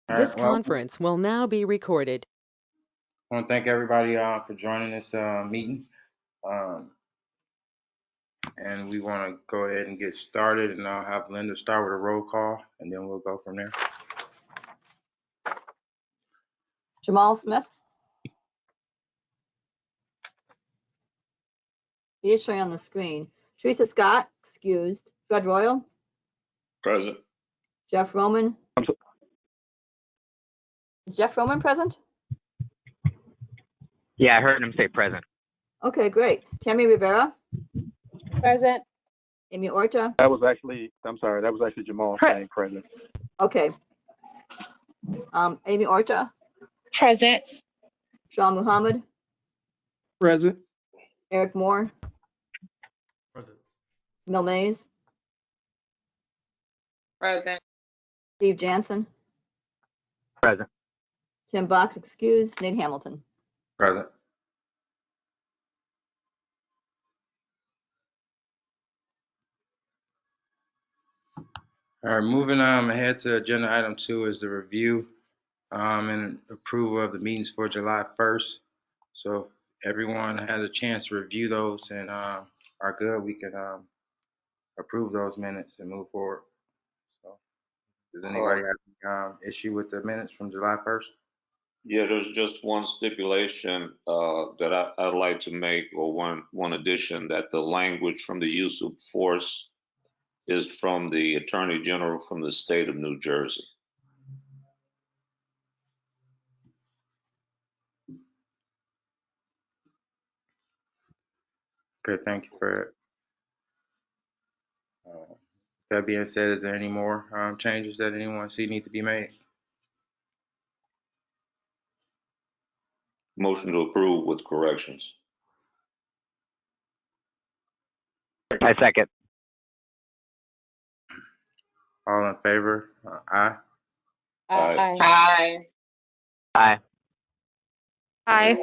This conference will now be recorded. I want to thank everybody for joining this meeting. And we want to go ahead and get started, and I'll have Linda start with a roll call, and then we'll go from there. Jamal Smith. He is showing on the screen. Teresa Scott, excused. Fred Royal. Present. Jeff Roman. Is Jeff Roman present? Yeah, I heard him say present. Okay, great. Tammy Rivera. Present. Amy Orta. That was actually Jamal saying present. Okay. Amy Orta. Present. Sean Muhammad. Present. Eric Moore. Present. Mel Mays. Present. Steve Jansen. Present. Tim Box, excused. Nate Hamilton. Present. All right, moving ahead to agenda item 2 is the review and approval of the meetings for July 1st. So if everyone had a chance to review those and are good, we can approve those minutes and move forward. So does anybody have issue with the minutes from July 1st? Yeah, there's just one stipulation that I'd like to make, or one addition, that the language from the use of force is from the Attorney General from the state of New Jersey. Okay, thank you for it. That being said, is there any more changes that anyone see need to be made? Motion to approve with corrections. I second. All in favor? Aye. Aye. Aye. Aye. Aye.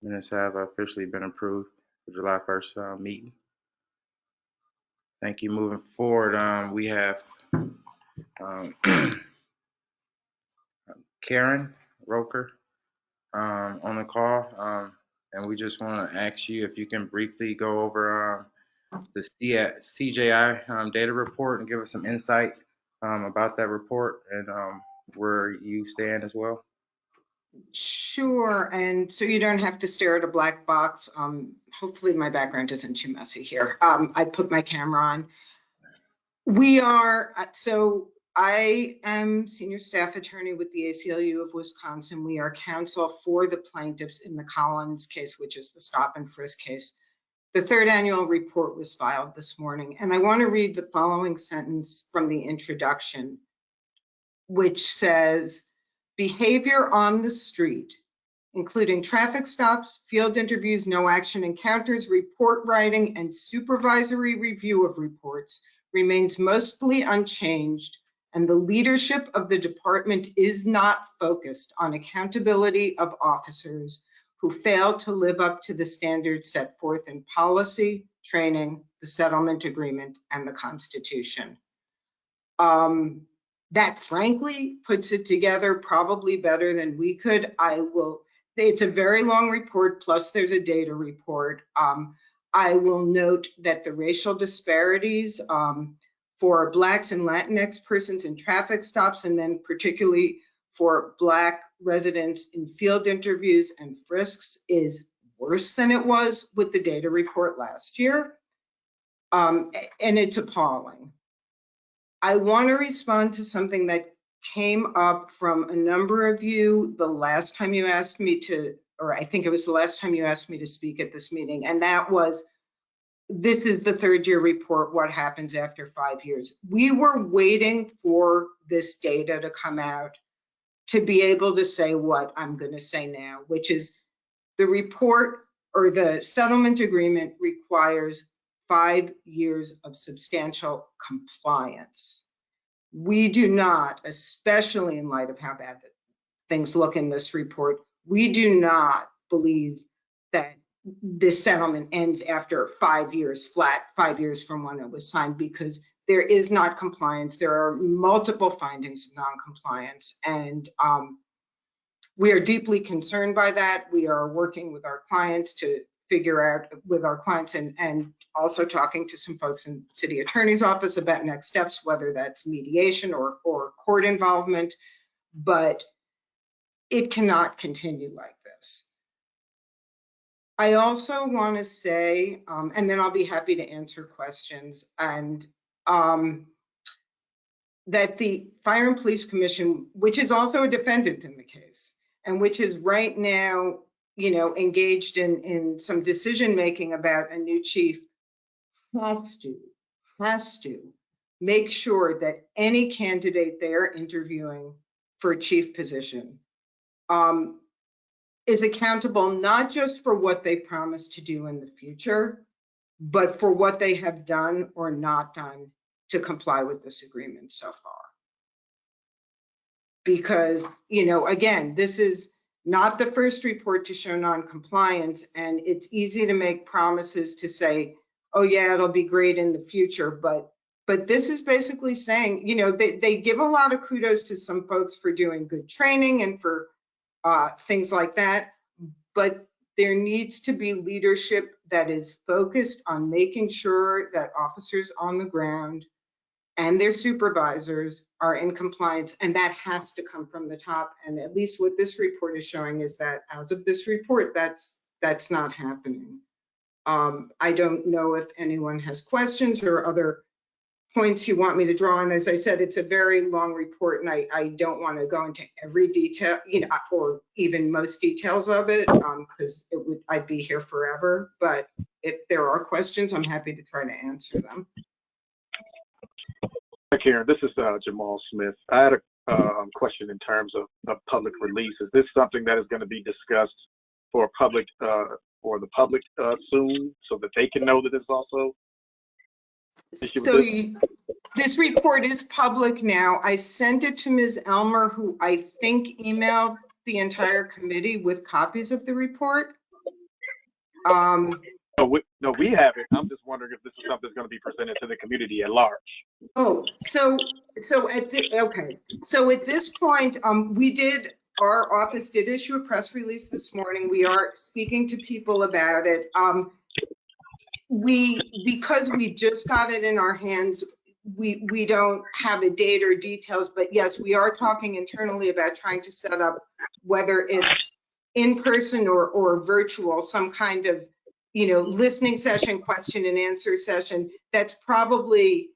Minutes have officially been approved for July 1st meeting. Thank you. Moving forward, we have Karen Roker on the call, and we just want to ask you if you can briefly go over the CJI Data Report and give us some insight about that report and where you stand as well. Sure, and so you don't have to stare at a black box. Hopefully my background isn't too messy here. I put my camera on. I am senior staff attorney with the ACLU of Wisconsin. We are counsel for the plaintiffs in the Collins case, which is the stop and frisk case. The third annual report was filed this morning, and I want to read the following sentence from the introduction, which says, behavior on the street, including traffic stops, field interviews, no action encounters, report writing, and supervisory review of reports, remains mostly unchanged, and the leadership of the department is not focused on accountability of officers who fail to live up to the standards set forth in policy, training, the settlement agreement, and the Constitution. That frankly puts it together probably better than we could. It's a very long report, plus there's a data report. I will note that the racial disparities for Blacks and Latinx persons in traffic stops, and then particularly for Black residents in field interviews and frisks, is worse than it was with the data report last year. And it's appalling. I want to respond to something that came up from a number of you the last time you asked me to, or I think it was the last time you asked me to speak at this meeting, and that was, this is the third year report, what happens after 5 years? We were waiting for this data to come out to be able to say what I'm going to say now, which is the report or the settlement agreement requires 5 years of substantial compliance. We do not, especially in light of how bad things look in this report, we do not believe that this settlement ends after 5 years flat, 5 years from when it was signed, because there is not compliance. There are multiple findings of non-compliance, and we are deeply concerned by that. We are working with our clients to figure out with our clients and also talking to some folks in the city attorney's office about next steps, whether that's mediation or court involvement, but it cannot continue like this. I also want to say, and then I'll be happy to answer questions, and that the Fire and Police Commission, which is also a defendant in the case, and which is right now, engaged in some decision-making about a new chief, has to make sure that any candidate they're interviewing for a chief position is accountable not just for what they promise to do in the future, but for what they have done or not done to comply with this agreement so far. Because, again, this is not the first report to show non-compliance, and it's easy to make promises to say, oh yeah, it'll be great in the future, but this is basically saying, they give a lot of kudos to some folks for doing good training and for things like that, but there needs to be leadership that is focused on making sure that officers on the ground and their supervisors are in compliance, and that has to come from the top. And at least what this report is showing is that as of this report, that's not happening. I don't know if anyone has questions or other points you want me to draw on. As I said, it's a very long report, and I don't want to go into every detail, or even most details of it, because I'd be here forever. But if there are questions, I'm happy to try to answer them. Hi, Karen, this is Jamal Smith. I had a question in terms of public release. Is this something that is going to be discussed for the public soon, so that they can know that it's also? So this report is public now. I sent it to Ms. Elmer, who I think emailed the entire committee with copies of the report. No, we have it. I'm just wondering if this is something that's going to be presented to the community at large. Oh, so at this point, our office did issue a press release this morning. We are speaking to people about it. Because we just got it in our hands, we don't have a date or details, but yes, we are talking internally about trying to set up, whether it's in person or virtual, some kind of listening session, question and answer session. That's probably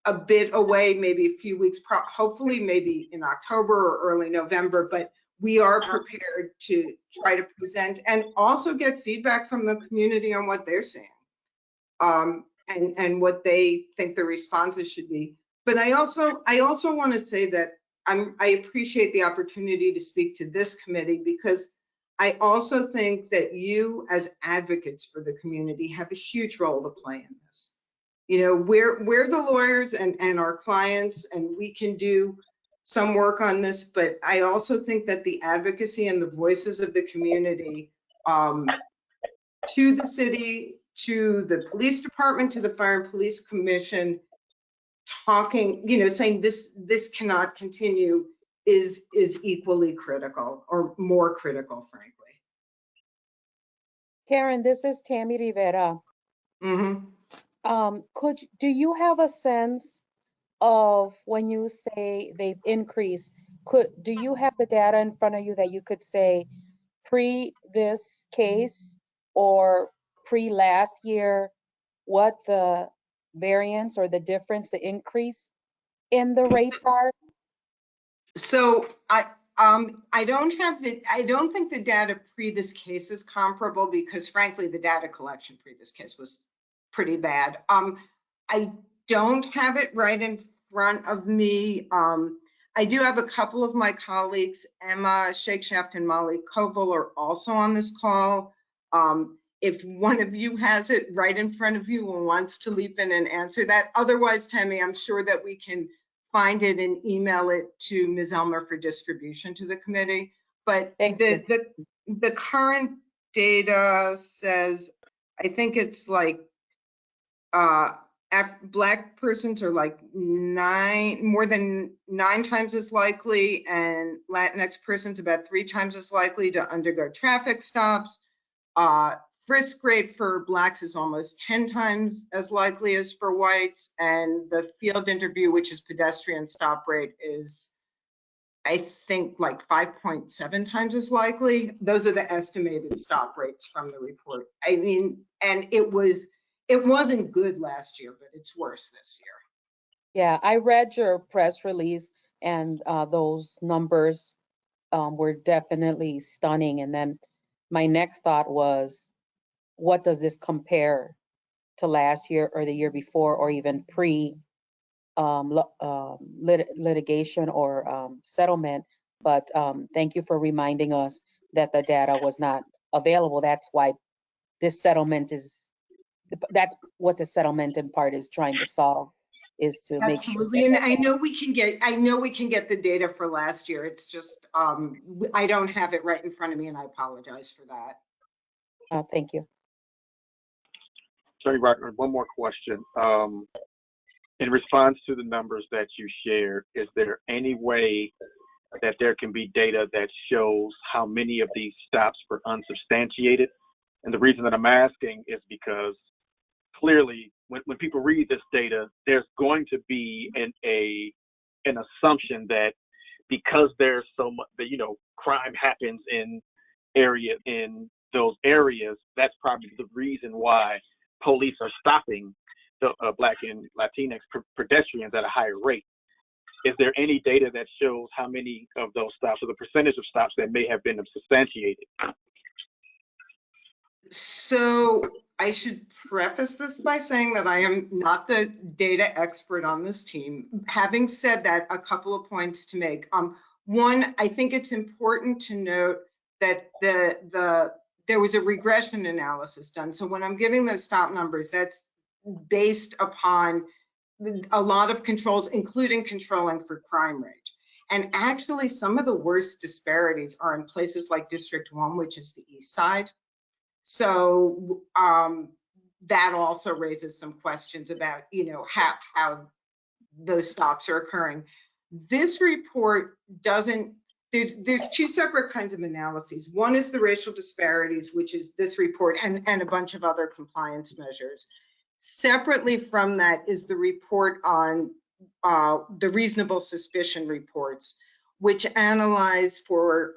a bit away, maybe a few weeks, hopefully maybe in October or early November, but we are prepared to try to present and also get feedback from the community on what they're saying. And what they think the responses should be. But I also want to say that I appreciate the opportunity to speak to this committee, because I also think that you as advocates for the community have a huge role to play in this. We're the lawyers and our clients, and we can do some work on this, but I also think that the advocacy and the voices of the community to the city, to the police department, to the Fire and Police Commission, talking, saying this cannot continue is equally critical, or more critical, frankly. Karen, this is Tammy Rivera. Mm-hmm. Do you have a sense of when you say they've increased? Do you have the data in front of you that you could say pre this case or pre last year, what the variance or the difference, the increase in the rates are? So I don't think the data pre this case is comparable, because frankly, the data collection pre this case was pretty bad. I don't have it right in front of me. I do have a couple of my colleagues, Emma Shakeshaft and Molly Koval, are also on this call. If one of you has it right in front of you and wants to leap in and answer that. Otherwise, Tammy, I'm sure that we can find it and email it to Ms. Elmer for distribution to the committee. But the current data says, I think it's like Black persons are like more than 9 times as likely, and Latinx persons about 3 times as likely to undergo traffic stops. FRISK rate for Blacks is almost 10 times as likely as for whites, and the field interview, which is pedestrian stop rate, is I think like 5.7 times as likely. Those are the estimated stop rates from the report. I mean, and it wasn't good last year, but it's worse this year. Yeah, I read your press release, and those numbers were definitely stunning. And then my next thought was, what does this compare to last year or the year before, or even pre litigation or settlement? But thank you for reminding us that the data was not available. That's why this settlement that's what the settlement in part is trying to solve, is to make sure. Absolutely, and I know we can get the data for last year. It's just I don't have it right in front of me, and I apologize for that. Thank you. Attorney Rockner, one more question. In response to the numbers that you shared, is there any way that there can be data that shows how many of these stops were unsubstantiated? And the reason that I'm asking is because clearly when people read this data, there's going to be an assumption that because there's so much, that, you know, crime happens in those areas, that's probably the reason why police are stopping the Black and Latinx pedestrians at a higher rate. Is there any data that shows how many of those stops, or the percentage of stops that may have been substantiated? So I should preface this by saying that I am not the data expert on this team. Having said that, a couple of points to make. One, I think it's important to note that there was a regression analysis done. So when I'm giving those stop numbers, that's based upon a lot of controls, including controlling for crime rate. And actually, some of the worst disparities are in places like District 1, which is the east side. So that also raises some questions about, you know, how those stops are occurring. This report doesn't, there's 2 separate kinds of analyses. One is the racial disparities, which is this report, and a bunch of other compliance measures. Separately from that is the report on the reasonable suspicion reports, which analyze for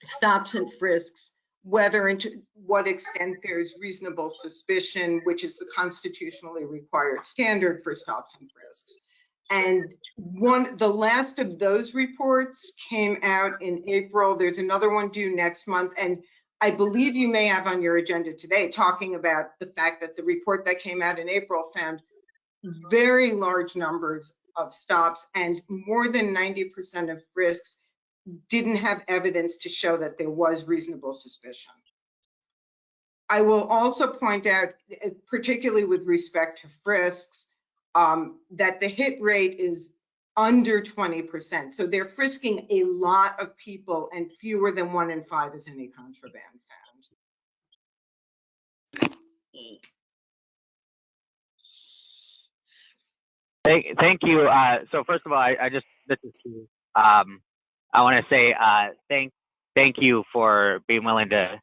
stops and frisks, whether and to what extent there's reasonable suspicion, which is the constitutionally required standard for stops and frisks. And the last of those reports came out in April. There's another one due next month. And I believe you may have on your agenda today talking about the fact that the report that came out in April found very large numbers of stops, and more than 90% of frisks didn't have evidence to show that there was reasonable suspicion. I will also point out, particularly with respect to frisks, that the hit rate is under 20%. So they're frisking a lot of people, and fewer than 1 in 5 is any contraband found. Thank you. So first of all, I want to say thank you for being willing to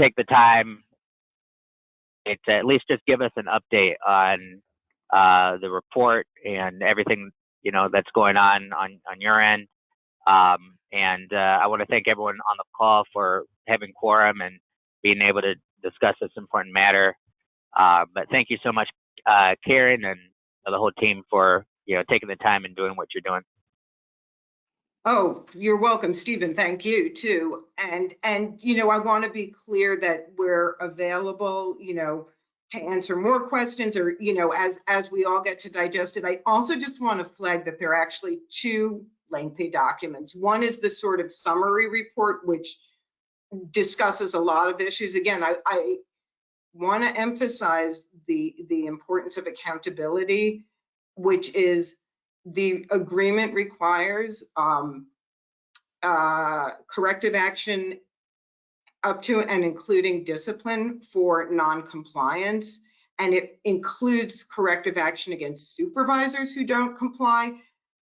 take the time to at least just give us an update on the report and everything, you know, that's going on your end. And I want to thank everyone on the call for having quorum and being able to discuss this important matter. But thank you so much, Karen, and the whole team for, you know, taking the time and doing what you're doing. Oh, you're welcome, Stephen. Thank you too. And you know, I want to be clear that we're available, you know, to answer more questions, or, you know, as we all get to digest it. I also just want to flag that there are actually 2 lengthy documents. One is the sort of summary report, which discusses a lot of issues. Again, I want to emphasize the importance of accountability, which is the agreement requires corrective action up to and including discipline for non-compliance. and it includes corrective action against supervisors who don't comply.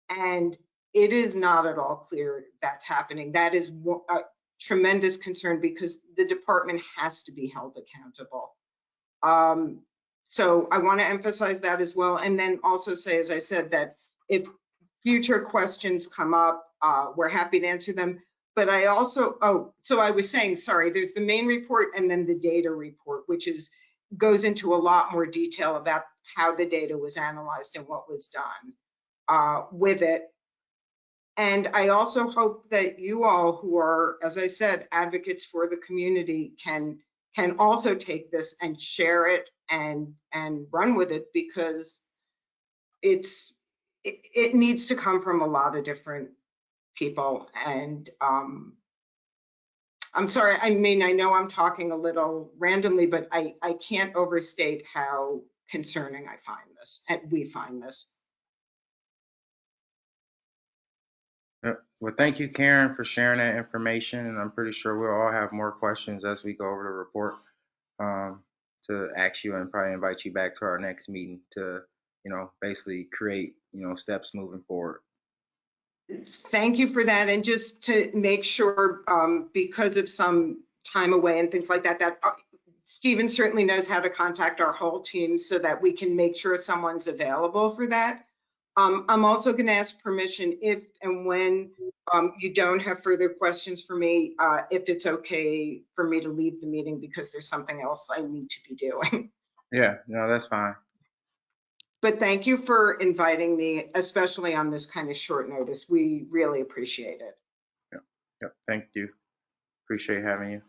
And it is not at all clear that's happening. That is a tremendous concern because the department has to be held accountable. So I want to emphasize that as well. And then also say, as I said, that if future questions come up, we're happy to answer them. But I also, so I was saying, sorry, there's the main report and then the data report, which goes into a lot more detail about how the data was analyzed and what was done with it. And I also hope that you all who are, as I said, advocates for the community can also take this and share it and run with it, because it needs to come from a lot of different people. And I'm sorry, I mean, I know I'm talking a little randomly, but I can't overstate how concerning I find this, and we find this. Well, thank you, Karen, for sharing that information. And I'm pretty sure we'll all have more questions as we go over the report to ask you, and probably invite you back to our next meeting to, basically create, steps moving forward. Thank you for that. And just to make sure, because of some time away and things like that, that Stephen certainly knows how to contact our whole team so that we can make sure someone's available for that. I'm also going to ask permission if and when you don't have further questions for me, if it's okay for me to leave the meeting because there's something else I need to be doing. Yeah, no, that's fine. But thank you for inviting me, especially on this kind of short notice. We really appreciate it. Yep, thank you. Appreciate having you.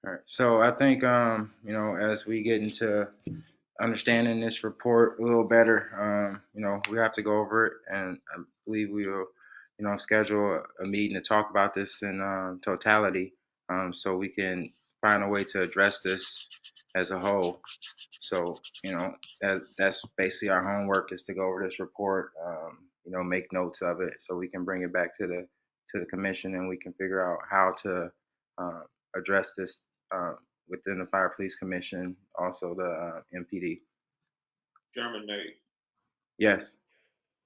All right, so I think, as we get into understanding this report a little better, we have to go over it, and I believe we will, schedule a meeting to talk about this in totality, so we can find a way to address this as a whole. So, that's basically our homework, is to go over this report, make notes of it so we can bring it back to the commission, and we can figure out how to address this within the Fire Police Commission, also the MPD. Chairman Nate, Yes.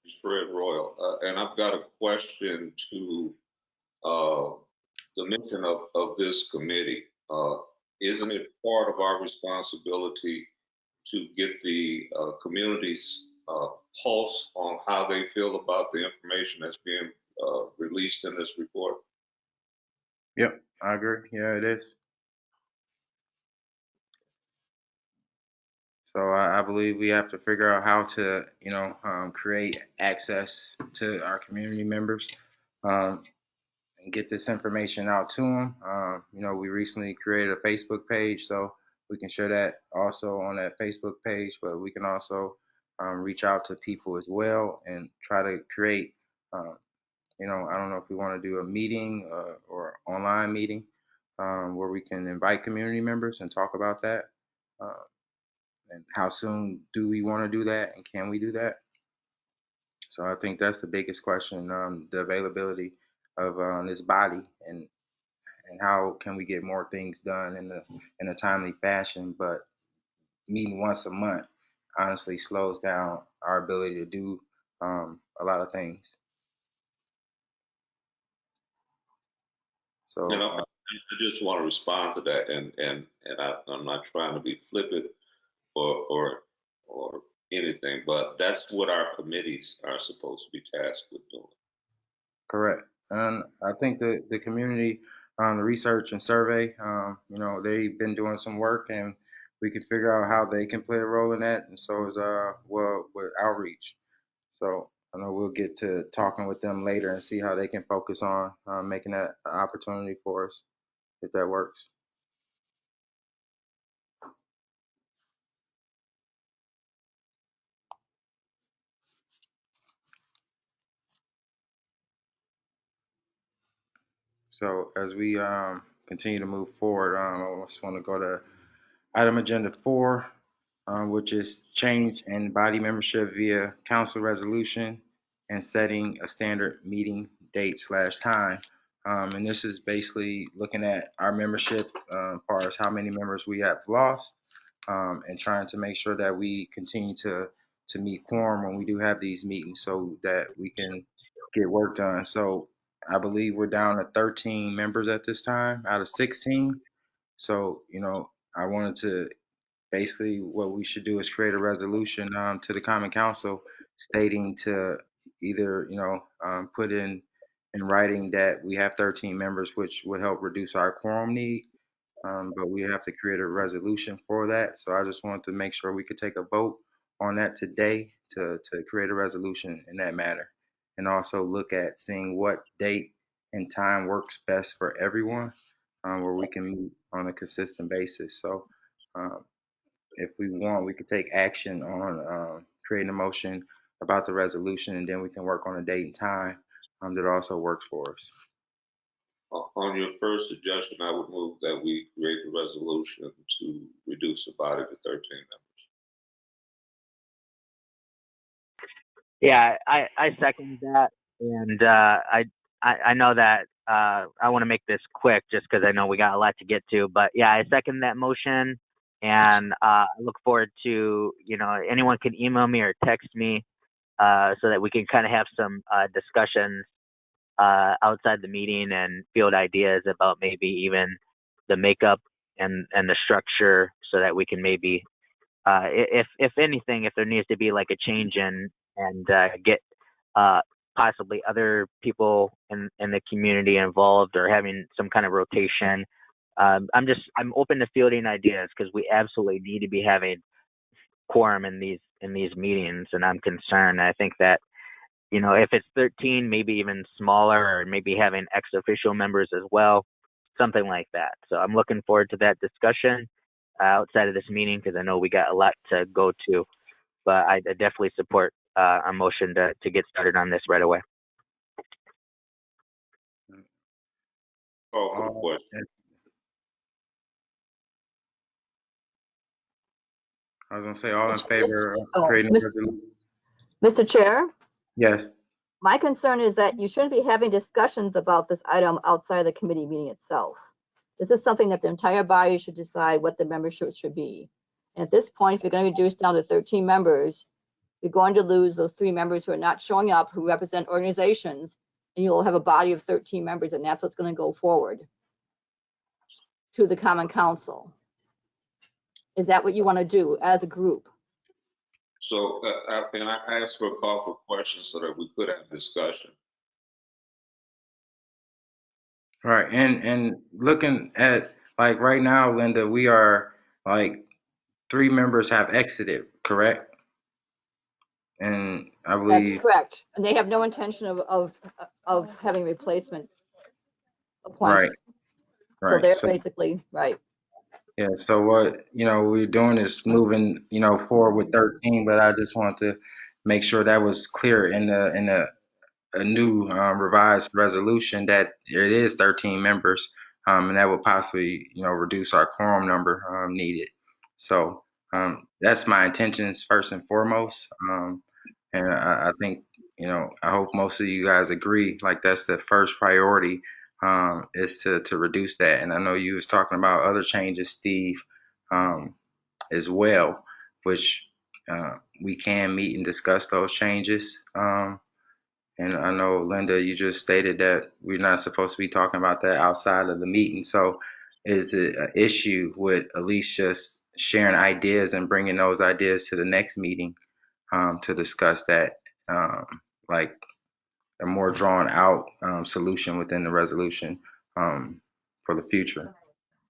it's Fred Royal, and I've got a question to the mission of this committee. Isn't it part of our responsibility to get the community's pulse on how they feel about the information that's being released in this report? Yep, I agree. Yeah, it is. So I believe we have to figure out how to, create access to our community members, and get this information out to them. We recently created a Facebook page, so we can share that also on that Facebook page, but we can also reach out to people as well and try to create, I don't know if we want to do a meeting or online meeting where we can invite community members and talk about that. And how soon do we want to do that, and can we do that? So I think that's the biggest question, the availability of this body, and how can we get more things done in a timely fashion. But meeting once a month honestly slows down our ability to do a lot of things. So I just want to respond to that, and I'm not trying to be flippant or anything, but that's what our committees are supposed to be tasked with doing. correct. And I think the community, the research and survey, they've been doing some work, and we can figure out how they can play a role in that. And so is with outreach. So I know we'll get to talking with them later and see how they can focus on making that an opportunity for us, if that works. So as we continue to move forward, I just want to go to item agenda 4, which is change in body membership via council resolution and setting a standard meeting date /time And this is basically looking at our membership as far as how many members we have lost, and trying to make sure that we continue to meet quorum when we do have these meetings so that we can get work done. So I believe we're down to 13 members at this time out of 16. So, I wanted to basically what we should do is create a resolution to the Common Council stating to either, put in writing that we have 13 members, which would help reduce our quorum need. But we have to create a resolution for that. So I just wanted to make sure we could take a vote on that today to create a resolution in that matter. And also look at seeing what date and time works best for everyone, where we can meet on a consistent basis. So if we want, we could take action on creating a motion about the resolution, and then we can work on a date and time that also works for us. On your first suggestion, I would move that we create a resolution to reduce the body to 13 members. Yeah, I second that, and I know that I want to make this quick just because I know we got a lot to get to. But yeah, I second that motion, and I look forward to anyone can email me or text me so that we can kind of have some discussions outside the meeting and field ideas about maybe even the makeup and the structure, so that we can maybe if anything, if there needs to be like a change in and get possibly other people in the community involved or having some kind of rotation. I'm open to fielding ideas because we absolutely need to be having quorum in these meetings, and I'm concerned. I think that if it's 13, maybe even smaller, or maybe having ex officio members as well, something like that. So I'm looking forward to that discussion outside of this meeting because I know we got a lot to go to, but I definitely support a motion to get started on this right away. Call for the question. I was gonna say, all in favor of creating a resolution? Mr. Chair, Yes. my concern is that you shouldn't be having discussions about this item outside the committee meeting itself. This is something that the entire body should decide what the membership should be. And at this point, if you're going to reduce down to 13 members, you're going to lose those 3 members who are not showing up, who represent organizations, and you'll have a body of 13 members, and that's what's going to go forward to the Common Council. Is that what you want to do as a group? So can I ask for a call for questions so that we could have discussion? Right. And looking at, like, right now, Linda, we are like 3 members have exited, correct? And I That's believe, correct. And they have no intention of having replacement appointed. So right. they're So, basically, right. yeah, so what, we're doing is moving, forward with 13, but I just want to make sure that was clear in a new revised resolution that it is 13 members, and that would possibly, reduce our quorum number needed. So that's my intentions first and foremost. And I think, I hope most of you guys agree, like that's the first priority, is to reduce that. And I know you was talking about other changes, Steve, as well, which we can meet and discuss those changes. And I know, Linda, you just stated that we're not supposed to be talking about that outside of the meeting. So is it an issue with at least just sharing ideas and bringing those ideas to the next meeting to discuss that, like a more drawn out solution within the resolution for the future?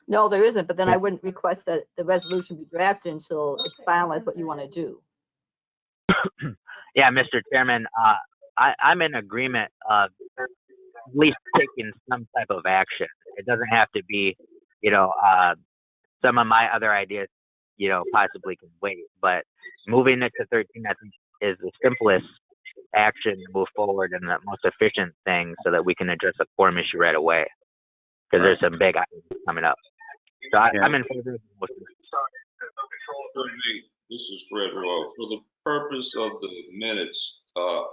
No, there isn't, but then I wouldn't request that the resolution be drafted until it's finalized what you want to do. Yeah, Mr. Chairman, I'm in agreement of at least taking some type of action. It doesn't have to be, some of my other ideas, possibly can wait, but moving it to 13, I think, is the simplest action to move forward and the most efficient thing so that we can address a quorum issue right away. Because there's some big items coming up. So I'm in favor of the motion. This is Fred Rowe. For the purpose of the minutes, the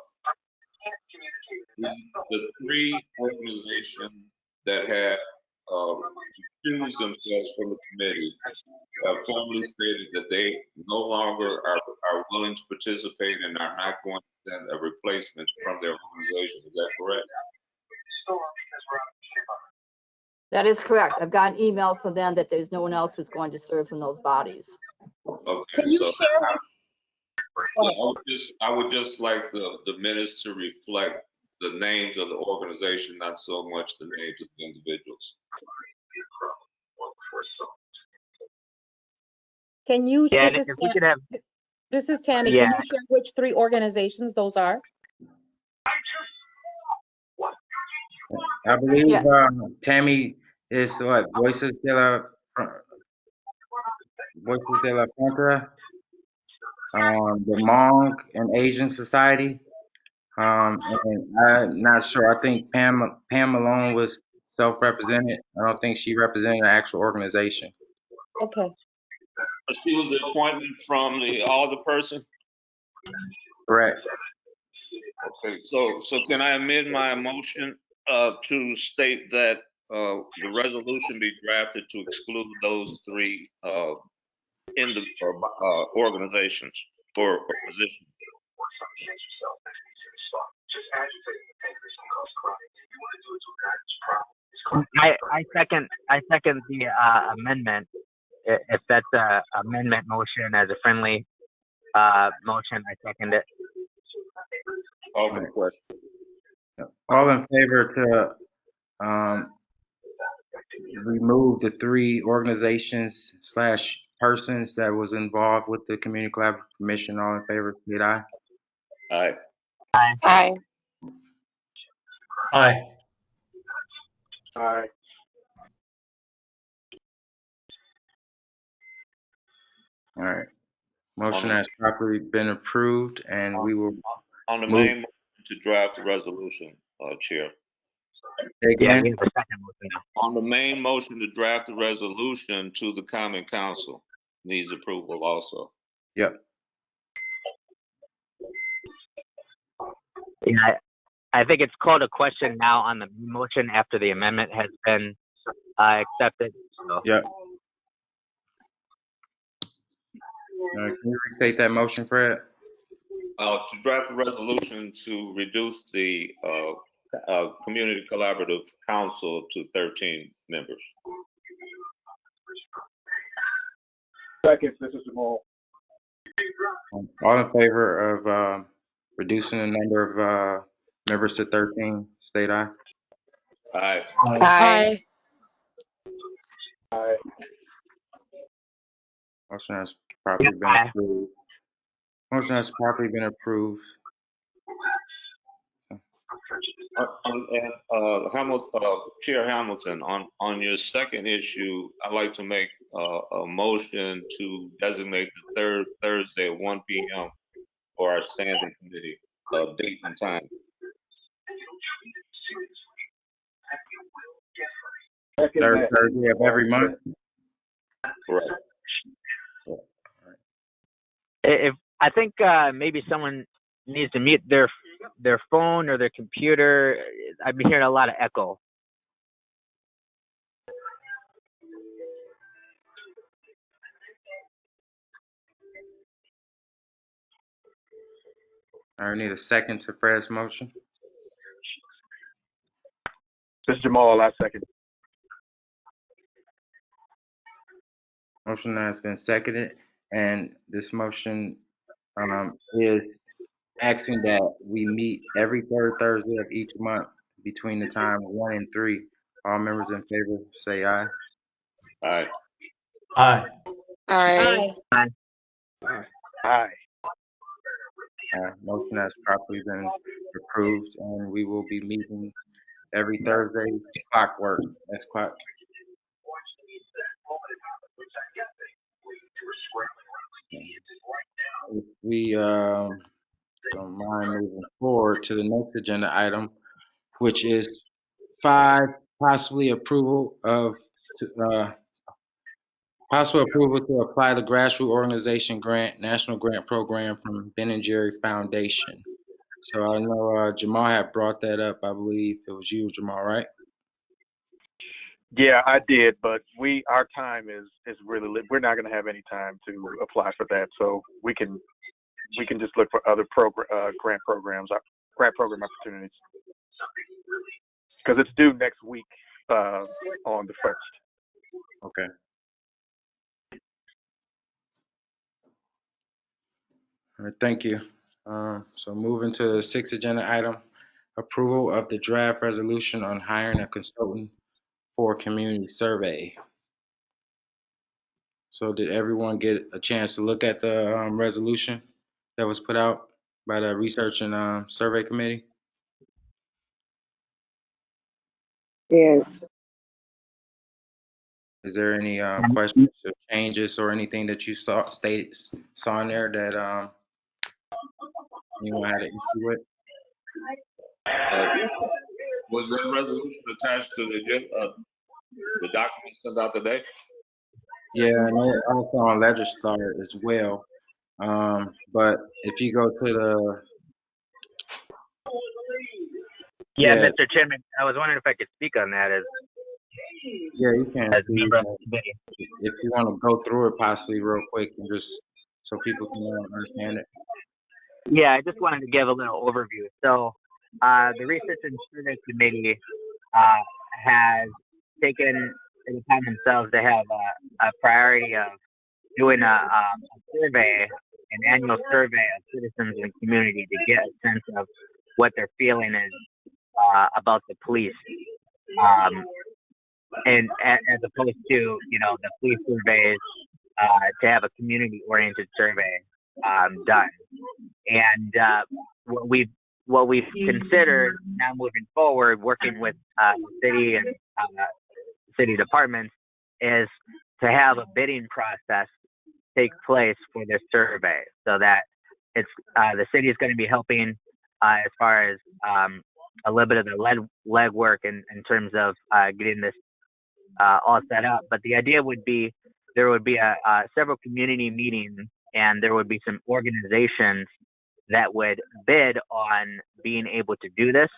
3 organizations that have recused themselves from the committee have formally stated that they no longer are willing to participate and are not going to send a replacement from their organization. Is that correct? That is correct. I've gotten emails from them that there's no one else who's going to serve from those bodies. Okay. Can you so share? I would just like the minutes to reflect the names of the organization, not so much the names of the individuals. Can you, Yeah, this and is if we could have, this is Tammy. yeah, Can you share which 3 organizations those are? I believe Yeah. Tammy is what, Voices de la Frontera, the Hmong and Asian Society. And I'm not sure. I think Pam Malone was self-represented. I don't think she represented an actual organization. Okay. She was the appointment from the alderperson. Correct. Okay, so can I amend my motion to state that the resolution be drafted to exclude those 3 organizations or positions? I second the amendment. If that's a amendment motion as a friendly motion, I second it. Okay, question. All in favor to remove the 3 organizations / persons that was involved with the Community Collaborative Commission? All in favor, state aye. Aye. Aye. Aye. Aye. All right. Motion has properly been approved, and we will On the move. main motion to draft the resolution, Chair. Say Yeah, again? we have a second motion now. On the main motion to draft the resolution to the Common Council needs approval also. Yep. Yeah, I think it's called a question now on the motion after the amendment has been accepted. So. Yep. Can you restate that motion, Fred? To draft the resolution to reduce the Community Collaborative Council to 13 members. Second, this is Jamal. All in favor of reducing the number of members to 13, state aye. Aye. Aye. Aye. Motion has properly been approved. Motion has properly been approved. Chair Hamilton, on your second issue, I'd like to make a motion to designate the 3rd Thursday at 1 p.m. for our standing committee date and time. Third Thursday of every month. Correct. If I think maybe someone needs to mute their phone or their computer. I've been hearing a lot of echo. I need a second to Fred's motion. This is Jamal. I second. Motion has been seconded, and this motion is asking that we meet every 3rd Thursday of each month between the time of 1 and 3. All members in favor say aye. Aye. Aye. Aye. Aye. Aye. Motion has properly been approved, and we will be meeting every Thursday. Clockwork. That's clock. If we don't mind moving forward to the next agenda item, which is 5, possible approval to apply the Grassroots Organization Grant, National Grant Program from Ben & Jerry Foundation. So I know Jamal had brought that up. I believe it was you, Jamal, right? Yeah, I did, but our time is really we're not going to have any time to apply for that, so we can just look for other grant program opportunities because it's due next week on the 1st. Okay. All right, thank you. So moving to the 6th agenda item, approval of the draft resolution on hiring a consultant for community survey. So did everyone get a chance to look at the resolution that was put out by the Research and Survey Committee? Yes. Is there any questions or changes or anything that you saw in there that anyone had an issue with? Was that resolution attached to the document sent out today? Yeah, and also on Legistar as well. But if you go to the Yeah, yeah, Mr. Chairman, I was wondering if I could speak on that as you can a see member of the committee. if you want to go through it possibly real quick and just so people can understand it. Yeah, I just wanted to give a little overview. So, the Research and Survey Committee has taken it upon themselves to have a priority of doing a survey, an annual survey of citizens in the community to get a sense of what their feeling is about the police. And as opposed to, the police surveys, to have a community-oriented survey done. And what we've considered now moving forward, working with the city and city departments, is to have a bidding process take place for this survey, so that it's the city is going to be helping as far as a little bit of the legwork in terms of getting this all set up. But the idea would be there would be several community meetings, and there would be some organizations that would bid on being able to do this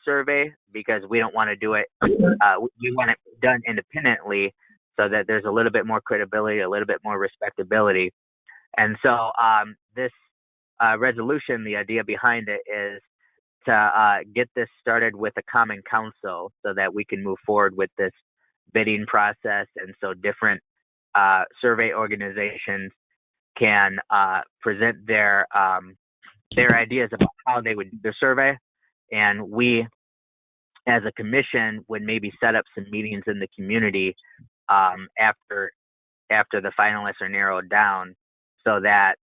survey, because we don't want to do it. We want it done independently, so that there's a little bit more credibility, a little bit more respectability. And so this resolution, the idea behind it is to get this started with a common council, so that we can move forward with this bidding process, and so different survey organizations can present their ideas about how they would do the survey, and we, as a commission, would maybe set up some meetings in the community after the finalists are narrowed down, so that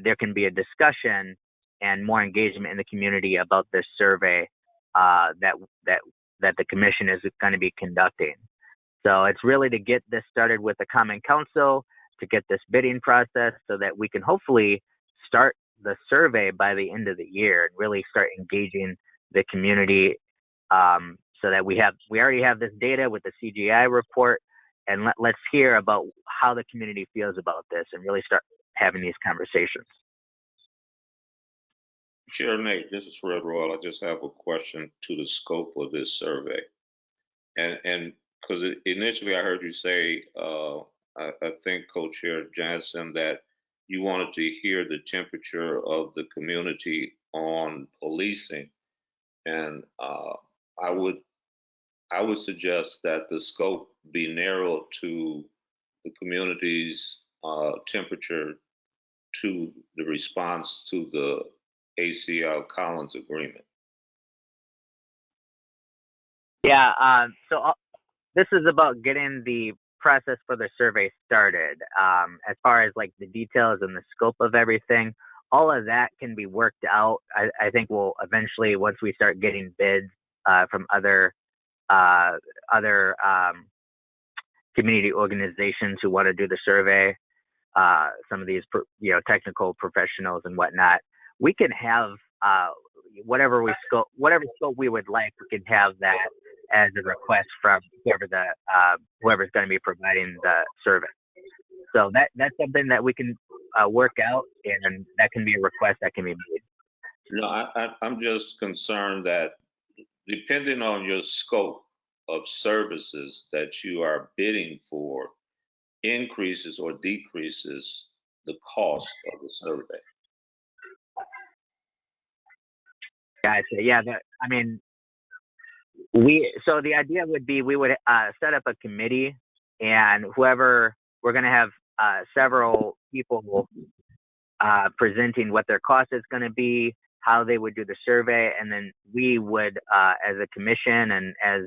there can be a discussion and more engagement in the community about this survey that the commission is going to be conducting. So it's really to get this started with a common council, to get this bidding process, so that we can hopefully start the survey by the end of the year and really start engaging the community, so that we already have this data with the CJI report, and let's hear about how the community feels about this and really start having these conversations. Chair Nate, this is Fred Royal. I just have a question to the scope of this survey. And because initially I heard you say, I think Co-Chair Jansen, that you wanted to hear the temperature of the community on policing. And I would suggest that the scope be narrowed to the community's temperature to the response to the ACL Collins agreement. Yeah, so this is about getting the process for the survey started. As far as like the details and the scope of everything, all of that can be worked out. I think we'll eventually, once we start getting bids from other community organizations who want to do the survey, some of these technical professionals and whatnot, we can have whatever scope we would like. We can have that as a request from whoever's going to be providing the survey. So that's something that we can work out, and that can be a request that can be made. No, I'm just concerned that depending on your scope, of services that you are bidding for increases or decreases the cost of the survey. Gotcha. Yeah, I mean, so the idea would be we would set up a committee, and whoever, we're going to have several people presenting what their cost is going to be, how they would do the survey, and then we would, as a commission, and as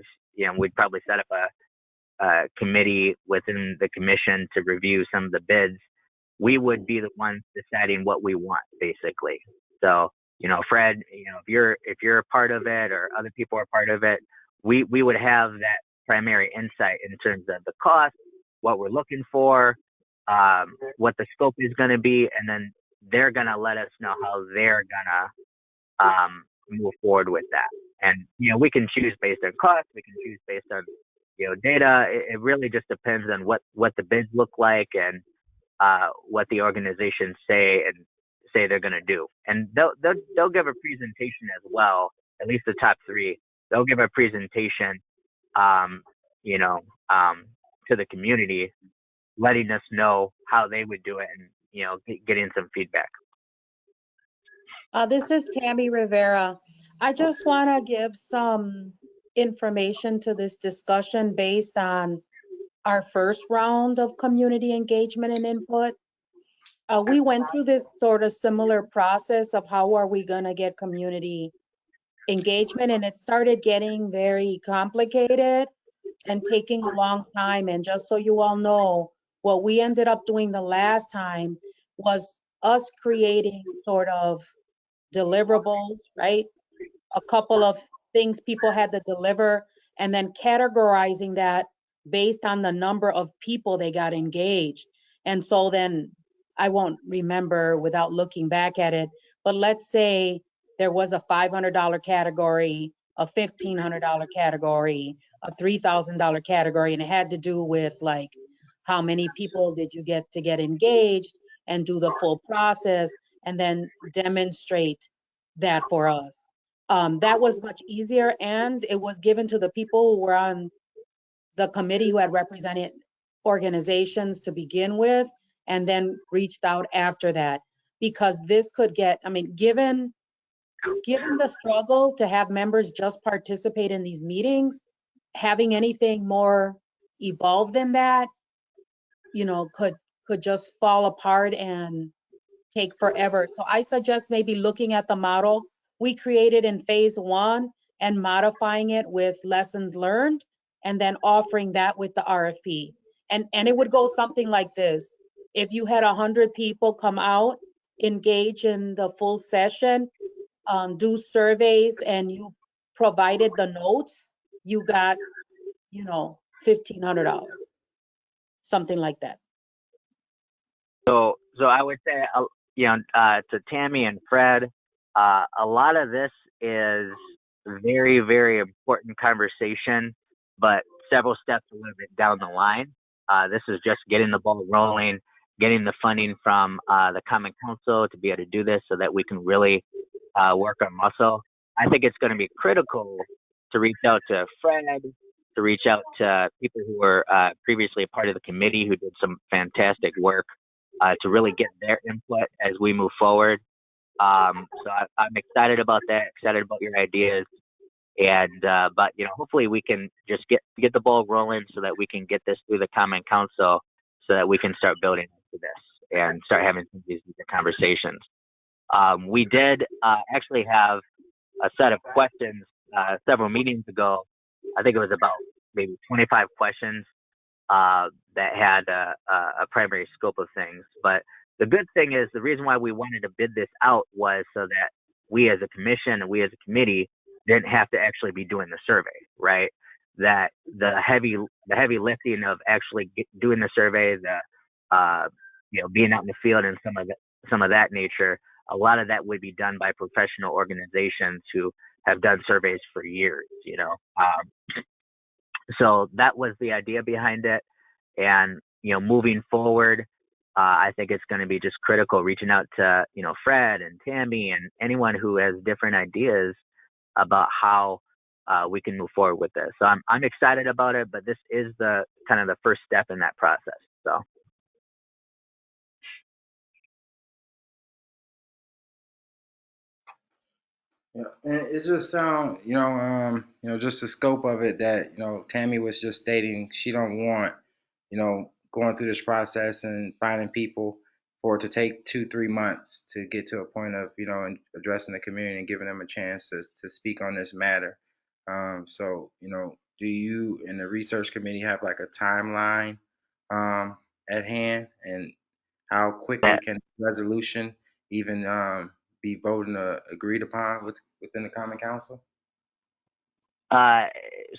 we'd probably set up a committee within the commission to review some of the bids. We would be the ones deciding what we want, basically. So, Fred, if you're a part of it, or other people are part of it, we would have that primary insight in terms of the cost, what we're looking for, what the scope is going to be, and then they're going to let us know how they're going to move forward with that. And we can choose based on cost, we can choose based on data. It really just depends on what the bids look like, and what the organizations say they're going to do. And they'll give a presentation as well. At least the top three, they'll give a presentation, to the community, letting us know how they would do it, and getting some feedback. This is Tammy Rivera. I just want to give some information to this discussion based on our first round of community engagement and input. We went through this sort of similar process of how are we going to get community engagement, and it started getting very complicated and taking a long time. And just so you all know, what we ended up doing the last time was us creating sort of deliverables, right? A couple of things people had to deliver, and then categorizing that based on the number of people they got engaged. And so then I won't remember without looking back at it, but let's say there was a $500 category, a $1,500 category, a $3,000 category, and it had to do with like how many people did you get to get engaged and do the full process, and then demonstrate that for us. That was much easier, and it was given to the people who were on the committee who had represented organizations to begin with, and then reached out after that, because this could get, I mean, given the struggle to have members just participate in these meetings, having anything more evolved than that, could just fall apart and take forever. So I suggest maybe looking at the model we created in phase 1 and modifying it with lessons learned, and then offering that with the RFP. And it would go something like this. If you had 100 people come out, engage in the full session, do surveys, and you provided the notes, you got, $1,500, something like that. So I would say, to Tammy and Fred, a lot of this is very, very important conversation, but several steps a little bit down the line. This is just getting the ball rolling, getting the funding from the Common Council to be able to do this, so that we can really work our muscle. I think it's going to be critical to reach out to Fred, to reach out to people who were previously a part of the committee who did some fantastic work, to really get their input as we move forward. So I'm excited about that, excited about your ideas. And, but, hopefully we can just get the ball rolling so that we can get this through the Common Council, so that we can start building into this and start having these conversations. We did actually have a set of questions several meetings ago. I think it was about maybe 25 questions that had a primary scope of things. But the good thing is, the reason why we wanted to bid this out was so that we as a commission and we as a committee didn't have to actually be doing the survey, right? That the heavy lifting of actually doing the survey, being out in the field and some of that nature, a lot of that would be done by professional organizations who have done surveys for years, So that was the idea behind it. And, moving forward, I think it's going to be just critical reaching out to, Fred and Tammy and anyone who has different ideas about how we can move forward with this. So I'm excited about it, but this is the kind of the first step in that process. So. Yeah, and it just sound, just the scope of it that, Tammy was just stating she don't want, going through this process and finding people for it to take 2-3 months to get to a point of, addressing the community and giving them a chance to speak on this matter. So, do you and the research committee have like a timeline at hand, and how quickly can resolution even be voted agreed upon within the Common Council?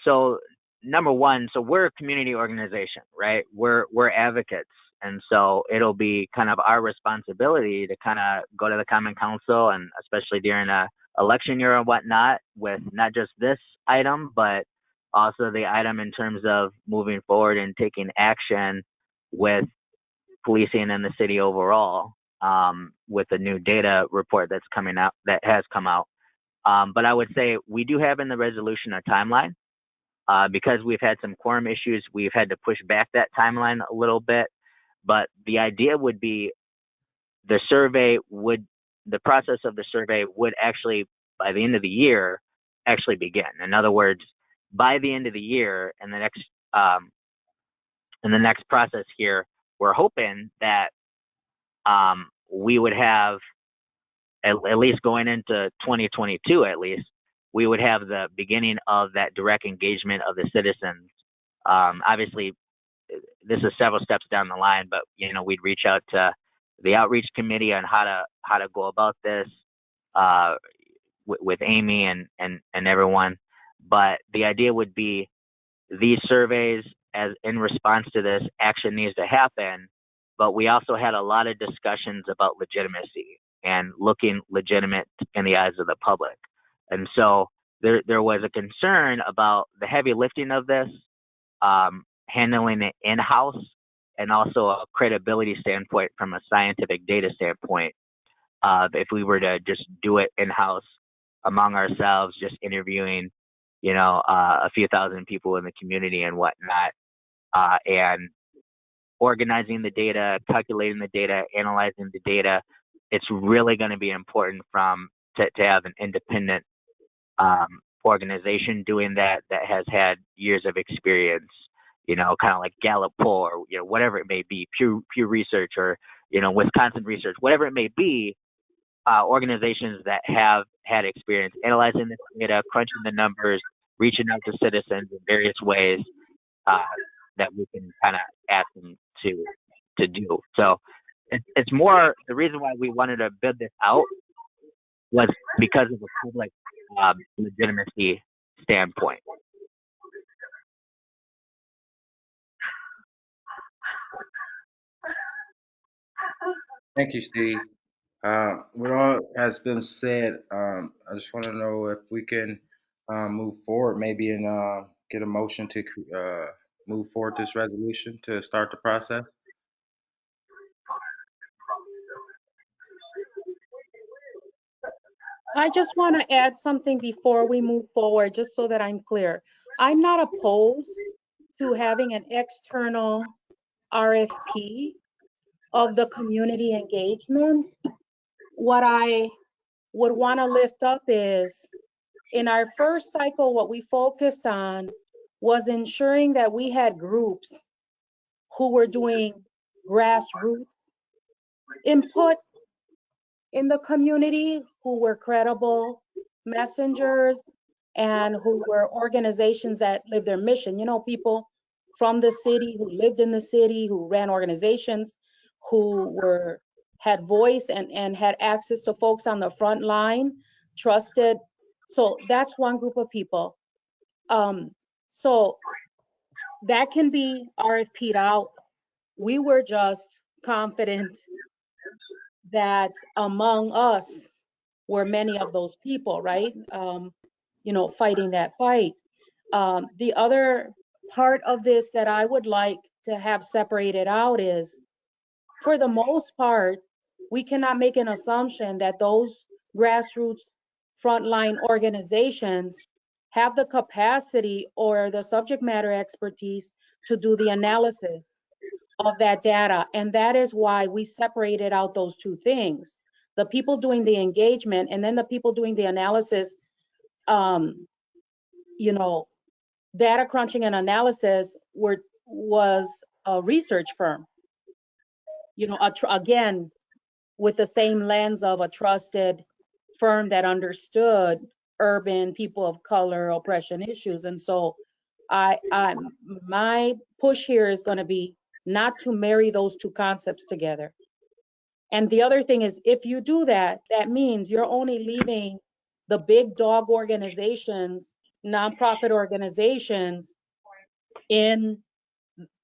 So number one, so we're a community organization, right? We're advocates, and so it'll be kind of our responsibility to kind of go to the Common Council, and especially during a election year and whatnot, with not just this item, but also the item in terms of moving forward and taking action with policing in the city overall, with the new data report that has come out. But I would say we do have in the resolution a timeline. Because we've had some quorum issues, we've had to push back that timeline a little bit. But the idea would be the process of the survey would actually, by the end of the year, actually begin. In other words, by the end of the year, in the next process here, we're hoping that we would have, at least going into 2022, at least, we would have the beginning of that direct engagement of the citizens. Obviously, this is several steps down the line, but we'd reach out to the outreach committee on how to go about this with Amy and everyone. But the idea would be these surveys, as in response to this, action needs to happen. But we also had a lot of discussions about legitimacy and looking legitimate in the eyes of the public. And so there was a concern about the heavy lifting of this, handling it in-house, and also a credibility standpoint from a scientific data standpoint. If we were to just do it in-house among ourselves, just interviewing, a few thousand people in the community and whatnot, and organizing the data, calculating the data, analyzing the data, it's really going to be important to have an independent organization doing that has had years of experience, kind of like Gallup poll, or whatever it may be, Pew Research, or Wisconsin Research, whatever it may be, organizations that have had experience analyzing the data, crunching the numbers, reaching out to citizens in various ways that we can kind of ask them to do. So it's more, the reason why we wanted to build this out was because of the public legitimacy standpoint. Thank you, Steve. With all has been said, I just want to know if we can move forward, maybe, and get a motion to move forward this resolution to start the process. I just want to add something before we move forward, just so that I'm clear. I'm not opposed to having an external RFP of the community engagement. What I would want to lift up is, in our first cycle, what we focused on was ensuring that we had groups who were doing grassroots input in the community, who were credible messengers and who were organizations that live their mission. People from the city who lived in the city, who ran organizations, who had voice and had access to folks on the front line, trusted. So that's one group of people. So that can be RFP'd out. We were just confident that among us were many of those people, right? Fighting that fight. The other part of this that I would like to have separated out is, for the most part, we cannot make an assumption that those grassroots frontline organizations have the capacity or the subject matter expertise to do the analysis of that data. And that is why we separated out those two things. The people doing the engagement and then the people doing the analysis, you know, data crunching and analysis was a research firm, you know, again, with the same lens of a trusted firm that understood urban people of color oppression issues. And so my push here is going to be not to marry those two concepts together. And the other thing is, if you do that, that means you're only leaving the big dog organizations, nonprofit organizations in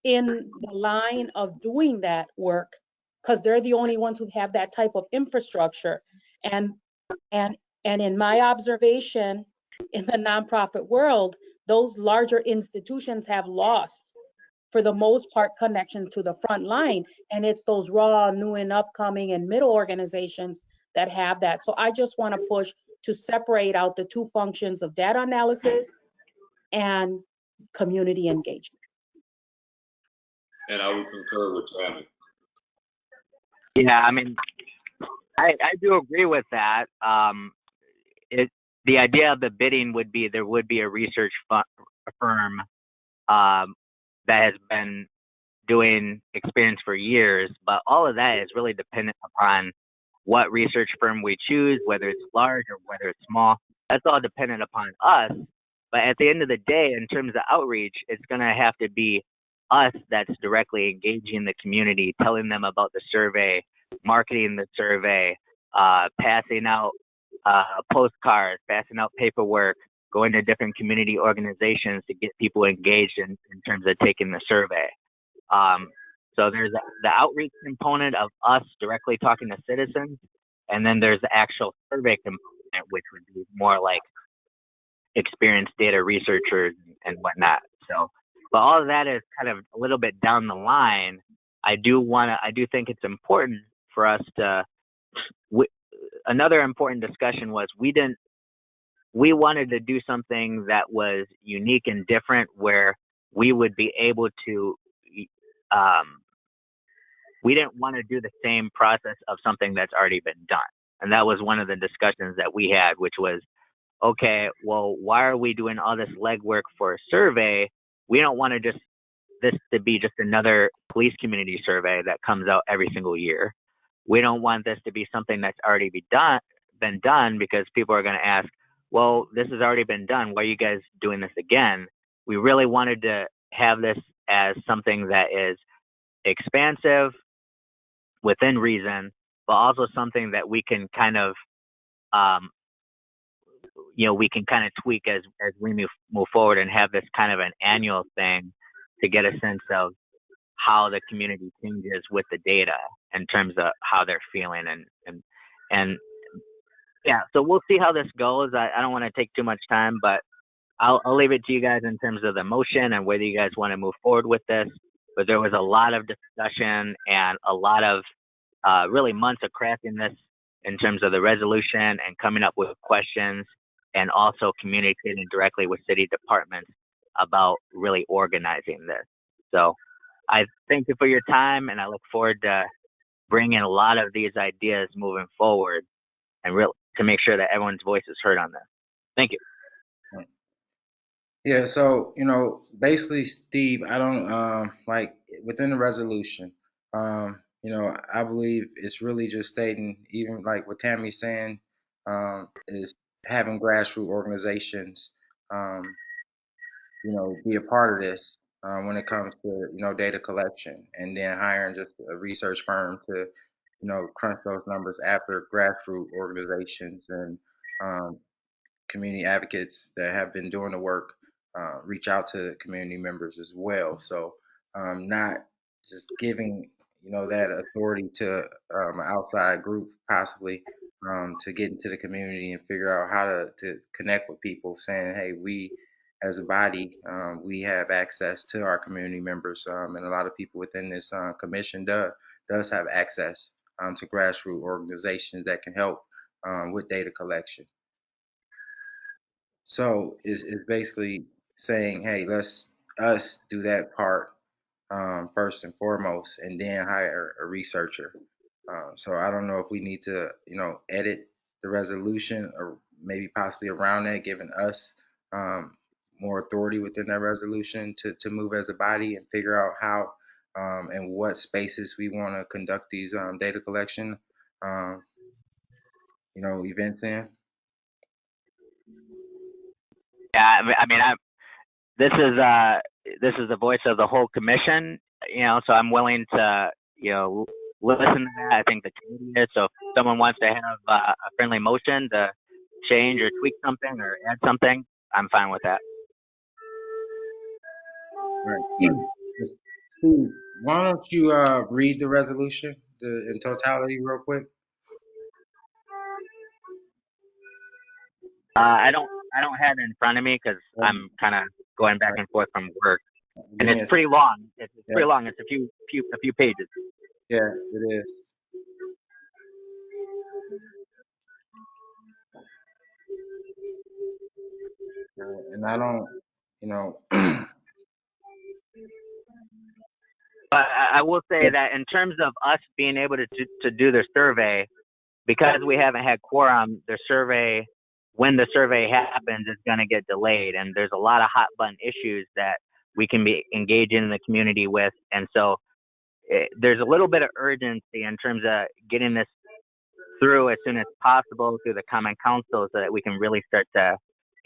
the line of doing that work, because they're the only ones who have that type of infrastructure. And in my observation in the nonprofit world, those larger institutions have lost, for the most part, connection to the front line. And it's those raw, new and upcoming and middle organizations that have that. So I just want to push to separate out the two functions of data analysis and community engagement. And I would concur with Tammy. Yeah, I mean, I do agree with that. The idea of the bidding would be there would be a research firm that has been doing experience for years, but all of that is really dependent upon what research firm we choose, whether it's large or whether it's small. That's all dependent upon us. But at the end of the day, in terms of outreach, it's going to have to be us that's directly engaging the community, telling them about the survey, marketing the survey, passing out postcards, passing out paperwork, going to different community organizations to get people engaged in terms of taking the survey. So there's the outreach component of us directly talking to citizens, and then there's the actual survey component, which would be more like experienced data researchers and whatnot. So, but all of that is kind of a little bit down the line. I do think it's important for us to. Another important discussion was we wanted to do something that was unique and different, where we would be able to. We didn't want to do the same process of something that's already been done. And that was one of the discussions that we had, which was, okay, well, why are we doing all this legwork for a survey? We don't want this to be just another police community survey that comes out every single year. We don't want this to be something that's already been done, because people are going to ask, well, this has already been done. Why are you guys doing this again? We really wanted to have this as something that is expansive, within reason, but also something that we can kind of, we can kind of tweak as we move forward, and have this kind of an annual thing to get a sense of how the community changes with the data in terms of how they're feeling and yeah. So we'll see how this goes. I don't want to take too much time, but I'll leave it to you guys in terms of the motion and whether you guys want to move forward with this. But there was a lot of discussion and a lot of really months of crafting this in terms of the resolution and coming up with questions, and also communicating directly with city departments about really organizing this. So I thank you for your time, and I look forward to bringing a lot of these ideas moving forward, and to make sure that everyone's voice is heard on this. Thank you. Yeah, so, basically, Steve, I don't, like, within the resolution, I believe it's really just stating, even like what Tammy's saying, is having grassroots organizations, be a part of this when it comes to, data collection, and then hiring just a research firm to, crunch those numbers after grassroots organizations and community advocates that have been doing the work reach out to community members as well. So not just giving that authority to an outside group possibly to get into the community and figure out how to connect with people, saying, hey, we as a body, we have access to our community members, and a lot of people within this commission does have access to grassroots organizations that can help with data collection. So it's basically saying, hey, let's us do that part first and foremost, and then hire a researcher. So I don't know if we need to, edit the resolution or maybe possibly around that, giving us more authority within that resolution to move as a body and figure out how and what spaces we want to conduct these data collection, um, events in. Yeah, I mean, this is the voice of the whole commission, so I'm willing to, listen to that. I think the committee is. So if someone wants to have a friendly motion to change or tweak something or add something, I'm fine with that. Right. Steve, why don't you read the resolution in totality real quick? I don't have it in front of me because I'm kind of going back and forth from work, and it's pretty long. It's pretty long. It's a few pages. Yeah, it is. And I don't, But I will say that in terms of us being able to do the survey, because we haven't had quorum, the survey, when the survey happens, is going to get delayed. And there's a lot of hot button issues that we can be engaging in the community with. And so there's a little bit of urgency in terms of getting this through as soon as possible through the Common Council so that we can really start to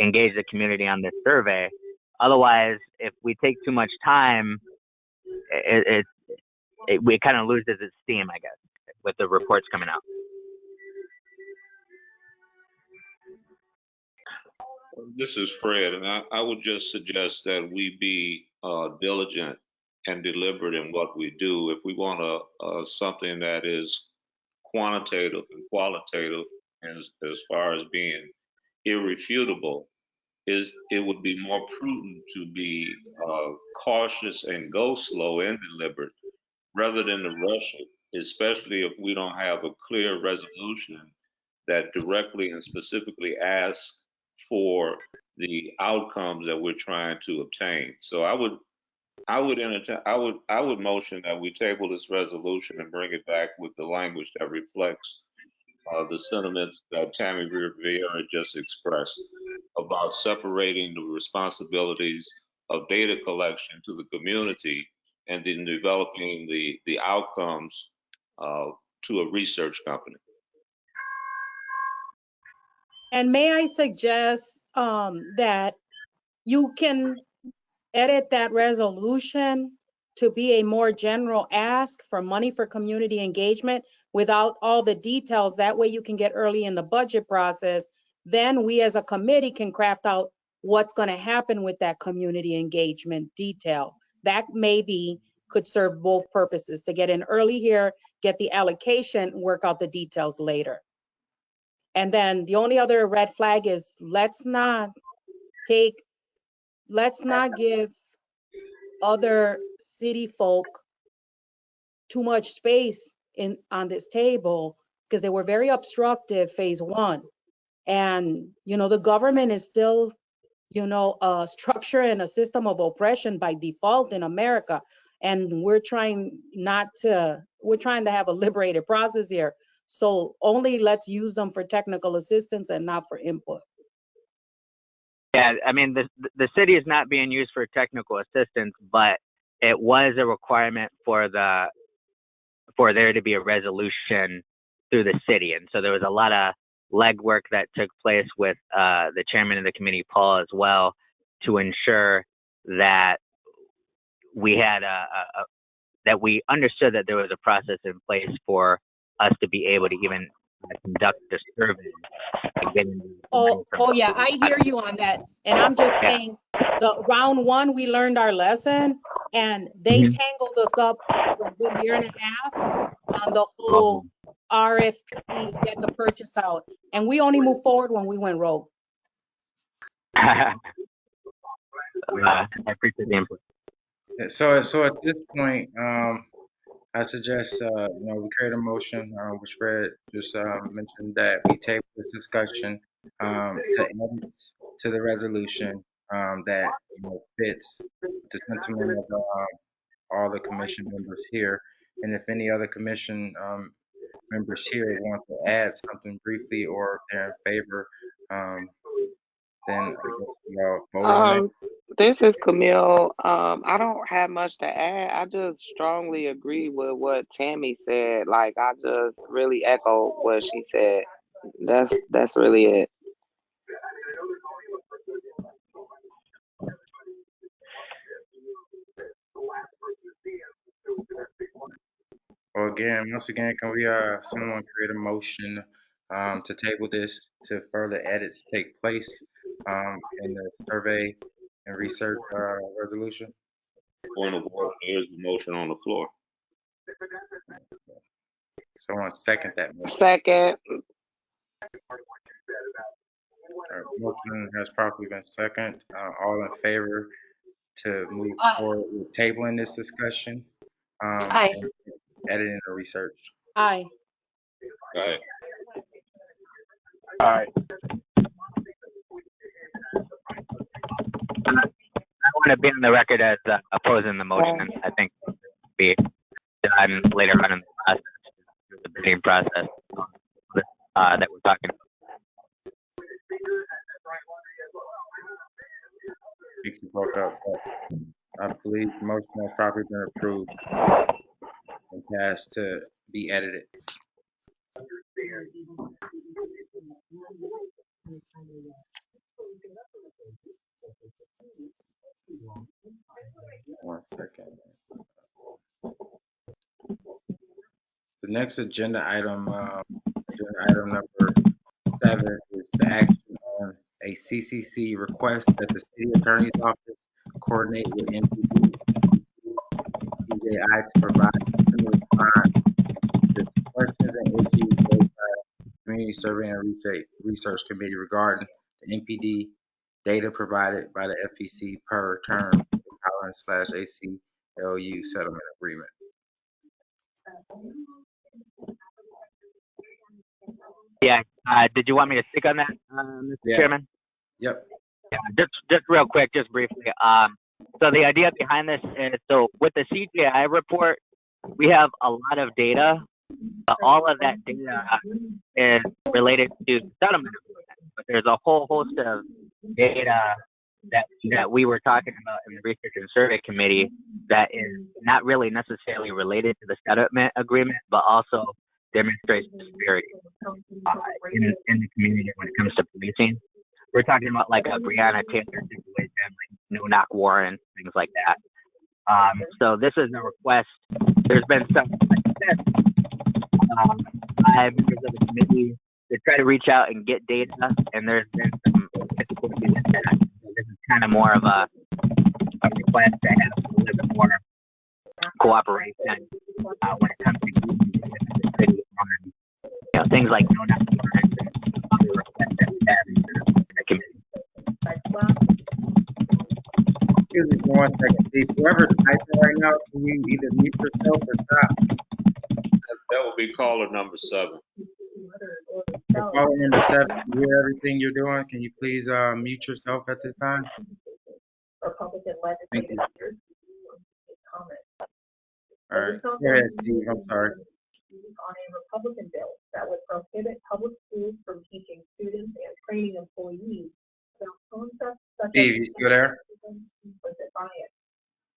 engage the community on this survey. Otherwise, if we take too much time, it kind of loses its steam, I guess, with the reports coming out. This is Fred, and I would just suggest that we be diligent and deliberate in what we do. If we want something that is quantitative and qualitative, as far as being irrefutable, it would be more prudent to be cautious and go slow and deliberate rather than to rush it, especially if we don't have a clear resolution that directly and specifically asks for the outcomes that we're trying to obtain. So I would motion that we table this resolution and bring it back with the language that reflects the sentiments that Tammy Rivera just expressed about separating the responsibilities of data collection to the community and then developing the outcomes to a research company. And may I suggest that you can edit that resolution to be a more general ask for money for community engagement without all the details. That way you can get early in the budget process. Then we as a committee can craft out what's going to happen with that community engagement detail. That maybe could serve both purposes, to get in early here, get the allocation, work out the details later. And then the only other red flag is let's not give other city folk too much space on this table, because they were very obstructive phase one. And, the government is still, a structure and a system of oppression by default in America. And we're trying to have a liberated process here. So only let's use them for technical assistance and not for input. Yeah, I mean, the city is not being used for technical assistance, but it was a requirement for there to be a resolution through the city. And so there was a lot of legwork that took place with the chairman of the committee, Paul, as well, to ensure that we had that we understood that there was a process in place for us to be able to even conduct the survey. Oh yeah, I hear you on that. And I'm just saying, the round one, we learned our lesson, and they tangled us up for a good year and a half on the whole RFP, get the purchase out. And we only moved forward when we went rogue. I appreciate the input. So at this point, I suggest we create a motion, which Fred just mentioned, that we table this discussion to edits to the resolution that fits the sentiment of all the commission members here. And if any other commission members here want to add something briefly, or if they're in favor, then I guess we'll vote on it. This is Camille. I don't have much to add. I just strongly agree with what Tammy said. Like, I just really echo what she said. That's really it. Well, once again, can we someone create a motion to table this to further edits take place in the survey and research resolution? Point of order, there is a motion on the floor. Someone second that motion. Second. Motion has properly been second. All in favor to move forward with tabling this discussion and editing the research? Aye. Aye. All right. I want to be on the record as opposing the motion. I think it will be done later on in the process, the bidding process that we're talking about. You can vote up, but I believe the motion has properly been approved and passed to be edited. One second. The next agenda item number 7 is the action on a CCC request that the City Attorney's Office coordinate with MPD CJI to provide response to questions and issues raised by Community Survey and Research Committee regarding the MPD data provided by the FPC per term /ACLU Settlement Agreement. Yeah. Did you want me to speak on that, Mr. Chairman? Yep. Yeah, just real quick, just briefly. So the idea behind this is, so with the CJI report, we have a lot of data, but all of that data is related to settlement agreement. But there's a whole host of data that we were talking about in the Research and Survey Committee that is not really necessarily related to the settlement agreement, but also demonstrates disparity in the community when it comes to policing. We're talking about like a Breonna Taylor situation, like no-knock warrants, things like that. So this is a request. There's been some by members of the committee to try to reach out and get data, and there's been some difficulty with that. So this is kind of more of a request to have a little bit more cooperation when it comes to the city on things like no-knock warrants and other requests that we have in the committee. Excuse me for 1 second, Steve. Whoever's typing right now, can you either mute yourself or stop? That will be caller number 7. Caller number 7, you hear everything you're doing? Can you please mute yourself at this time? Thank you. All right. Go ahead, Steve. I'm sorry. On a Republican bill that would prohibit public schools from teaching students and training employees about concepts such Steve, you still there?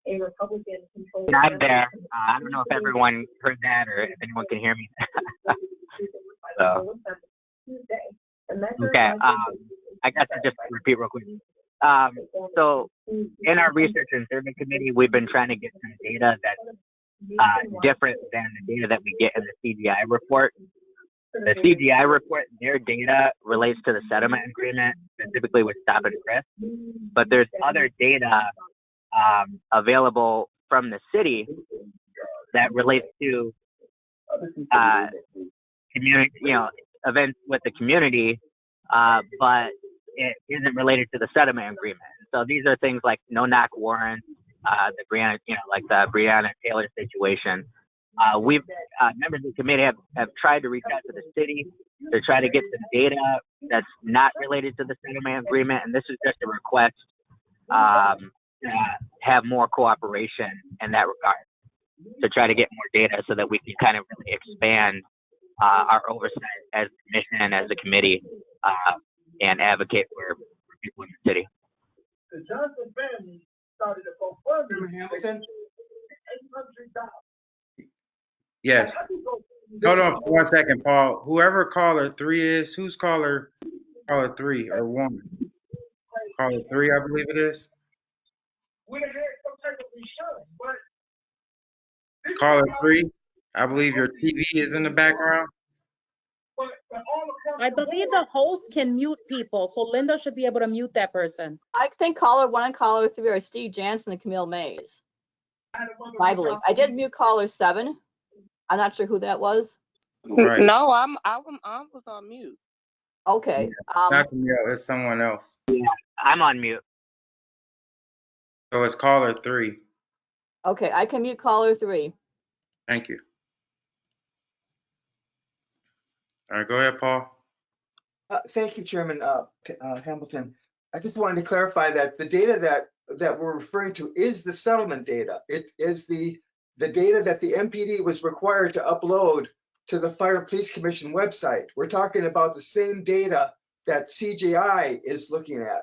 A Republican controlled. Yeah, I'm there. I don't know if everyone heard that or if anyone can hear me. So, okay. I guess I'll just repeat real quick. So in our research and survey committee, we've been trying to get some data that's different than the data that we get in the CJI report. The CJI report, their data relates to the settlement agreement, specifically with Stop and Frisk. But there's other data available from the city that relates to community, events with the community, but it isn't related to the settlement agreement. So these are things like no-knock warrants, the Breonna, like the Breonna Taylor situation. We've members of the committee have tried to reach out to the city to try to get some data that's not related to the settlement agreement, and this is just a request to have more cooperation in that regard, to try to get more data so that we can kind of really expand our oversight as a commission and as a committee and advocate for people in the city. The Johnson family started a GoFundMe. Chairman Hamilton? Yes. Hold on for 1 second, Paul. Whoever caller 3 is, who's caller 3 or 1? Caller 3, I believe it is. We had some type of insurance, but Caller 3, I believe your TV is in the background. but all across I believe the host can mute people, so Linda should be able to mute that person. I think caller 1 and caller 3 are Steve Jansen and Camille Mays. I believe. I did mute caller 7. I'm not sure who that was. Right. No, I was on mute. Okay. Not Camille, it's someone else. I'm on mute. So it's caller 3. Okay, I can mute caller 3. Thank you. All right, go ahead, Paul. Thank you, Chairman Hamilton. I just wanted to clarify that the data that we're referring to is the settlement data. It is the data that the MPD was required to upload to the Fire and Police Commission website. We're talking about the same data that CJI is looking at.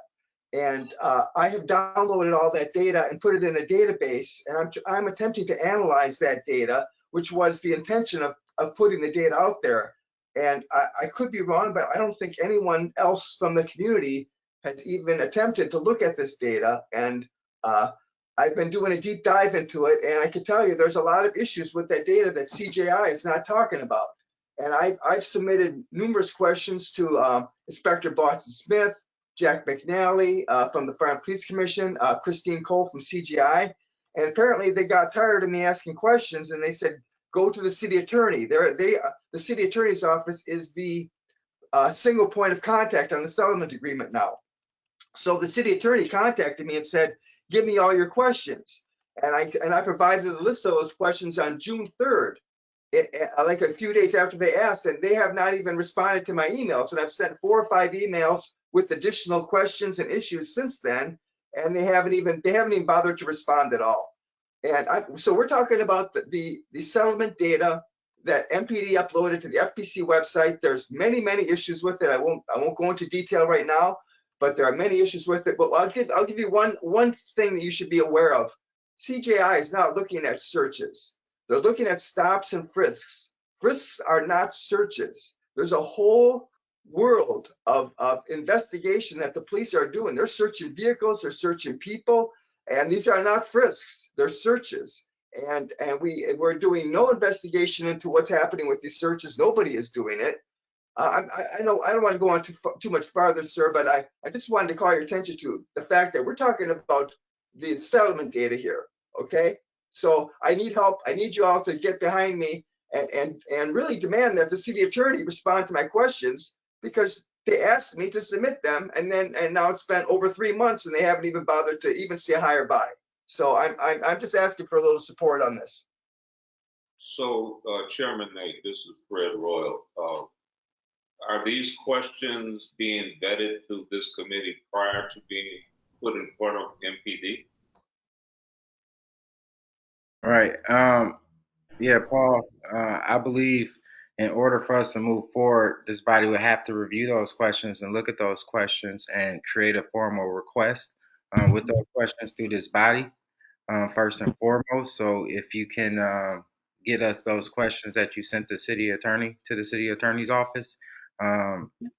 And I have downloaded all that data and put it in a database, and I'm attempting to analyze that data, which was the intention of putting the data out there. And I could be wrong, but I don't think anyone else from the community has even attempted to look at this data. And I've been doing a deep dive into it, and I can tell you there's a lot of issues with that data that CJI is not talking about. And I've submitted numerous questions to Inspector Boston Smith, Jack McNally from the Fire and Police Commission, Christine Cole from CJI. And apparently they got tired of me asking questions, and they said, go to the city attorney. The city attorney's office is the single point of contact on the settlement agreement now. So the city attorney contacted me and said, give me all your questions. And I provided a list of those questions on June 3rd, like a few days after they asked, and they have not even responded to my emails. And I've sent 4 or 5 emails with additional questions and issues since then, and they haven't even bothered to respond at all. And so we're talking about the settlement data that MPD uploaded to the FPC website. There's many issues with it. I won't go into detail right now, but there are many issues with it. But I'll give you one thing that you should be aware of. CJI is not looking at searches. They're looking at stops and frisks. Frisks are not searches. There's a whole world of investigation that the police are doing. They're searching vehicles, they're searching people, and these are not frisks, they're searches. And we're doing no investigation into what's happening with these searches. Nobody is doing it. I know I don't want to go on too much farther, sir, but I just wanted to call your attention to the fact that we're talking about the settlement data here, okay? So I need help. I need you all to get behind me and really demand that the city attorney respond to my questions, because they asked me to submit them, and now it's been over 3 months and they haven't even bothered to even say hi or bye. So I'm just asking for a little support on this. So Chairman Nate, this is Fred Royal. Are these questions being vetted through this committee prior to being put in front of MPD? Right. Yeah, Paul, I believe in order for us to move forward, this body would have to review those questions and look at those questions and create a formal request with those questions through this body, first and foremost. So if you can get us those questions that you sent the city attorney's office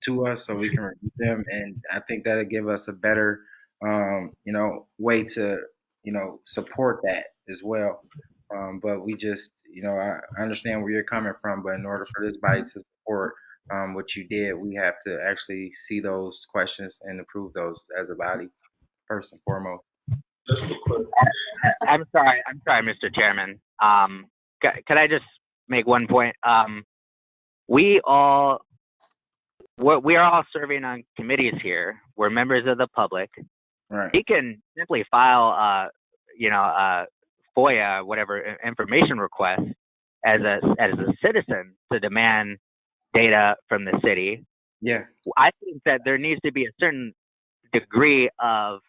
to us, so we can review them, and I think that'll give us a better way to support that as well. But we just, I understand where you're coming from, but in order for this body to support what you did, we have to actually see those questions and approve those as a body, first and foremost. I'm sorry, Mr. Chairman. Can I just make one point? We are all serving on committees here. We're members of the public. Right. We can simply file, FOIA, whatever information request as a citizen to demand data from the city. Yeah. I think that there needs to be a certain degree of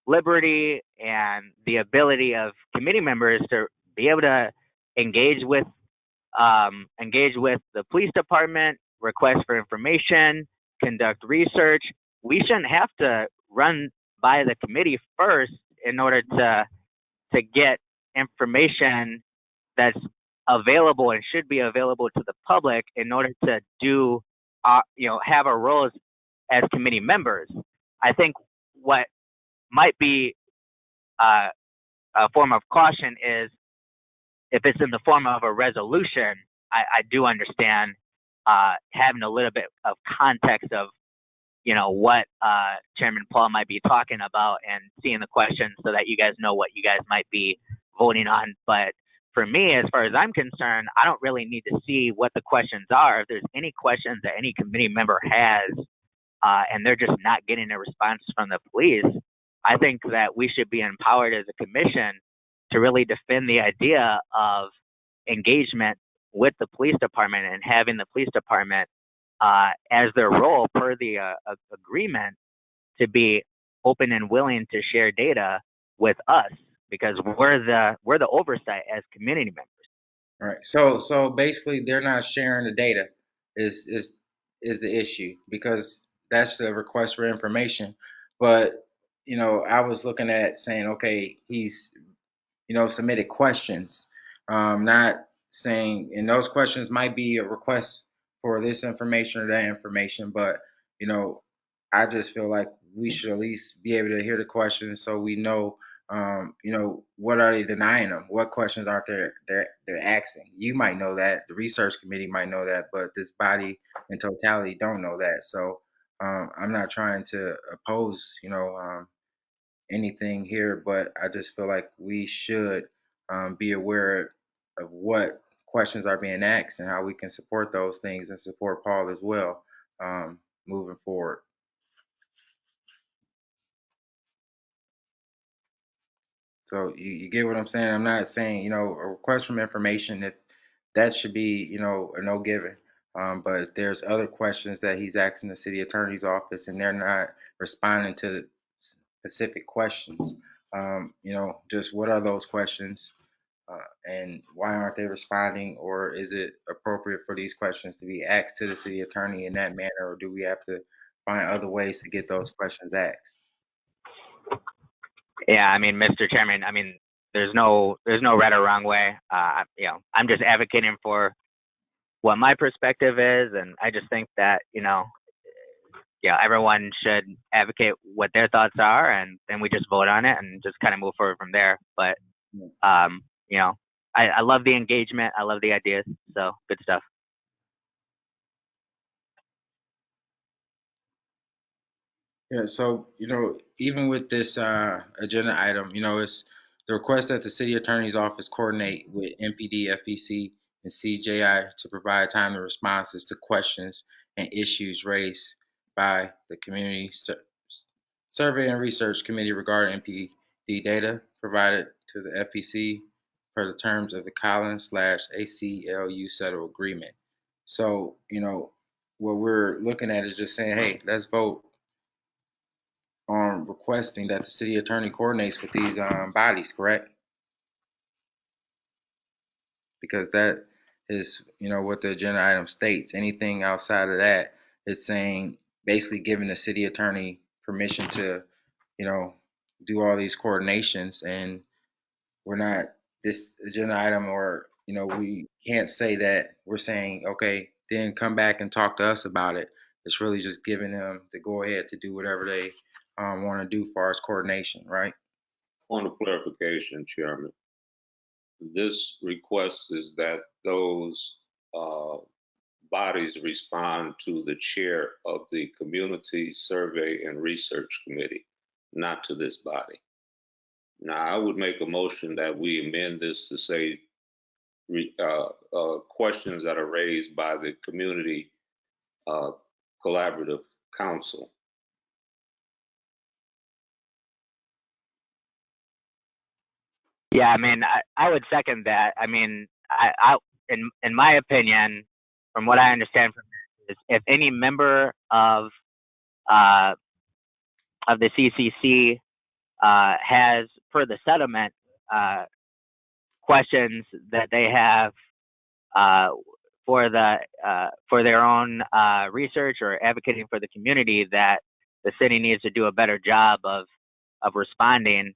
liberty and the ability of committee members to be able to engage with the police department, request for information, conduct research. We shouldn't have to run by the committee first in order to get information that's available and should be available to the public in order to do, have our roles as committee members. I think what might be a form of caution is if it's in the form of a resolution. I do understand having a little bit of context of what Chairman Paul might be talking about and seeing the questions so that you guys know what you guys might be voting on. But for me, as far as I'm concerned, I don't really need to see what the questions are. If there's any questions that any committee member has and they're just not getting a response from the police, I think that we should be empowered as a commission to really defend the idea of engagement with the police department and having the police department as their role per the agreement to be open and willing to share data with us, because we're the oversight as community members. All right. So basically, they're not sharing the data is the issue, because that's the request for information. But I was looking at saying, okay, he's submitted questions, not saying, and those questions might be a request for this information or that information, but I just feel like we should at least be able to hear the questions so we know, what are they denying them? What questions aren't they're asking? You might know that, the research committee might know that, but this body in totality don't know that. So I'm not trying to oppose, anything here, but I just feel like we should be aware of what questions are being asked and how we can support those things and support Paul as well, moving forward. So you get what I'm saying? I'm not saying, a request from information, if that should be, a no given. But if there's other questions that he's asking the city attorney's office and they're not responding to the specific questions, just what are those questions? And why aren't they responding? Or is it appropriate for these questions to be asked to the city attorney in that manner? Or do we have to find other ways to get those questions asked? Yeah, I mean, Mr. Chairman, I mean, there's no right or wrong way. I'm just advocating for what my perspective is, and I just think that everyone should advocate what their thoughts are, and then we just vote on it and just kind of move forward from there. But I love the engagement. I love the ideas. So good stuff. Yeah, so even with this agenda item, it's the request that the city attorney's office coordinate with MPD, FPC, and CJI to provide timely responses to questions and issues raised by the Community Survey and Research Committee regarding MPD data provided to the FPC per the terms of the Collins/ACLU Settlement Agreement. So, what we're looking at is just saying, hey, let's vote on requesting that the city attorney coordinates with these bodies, correct? Because that is, what the agenda item states. Anything outside of that, it's saying basically giving the city attorney permission to, do all these coordinations, and we're not this agenda item, or we can't say that we're saying, okay, then come back and talk to us about it. It's really just giving them the go ahead to do whatever they want to do as far as coordination, right? Point of clarification, Chairman. This request is that those bodies respond to the chair of the Community Survey and Research Committee, not to this body. Now, I would make a motion that we amend this to say questions that are raised by the Community Collaborative Council. Yeah, I mean, I would second that. I mean, in my opinion, from what I understand from is if any member of the CCC has, per the settlement, questions that they have for their own research or advocating for the community, that the city needs to do a better job of responding.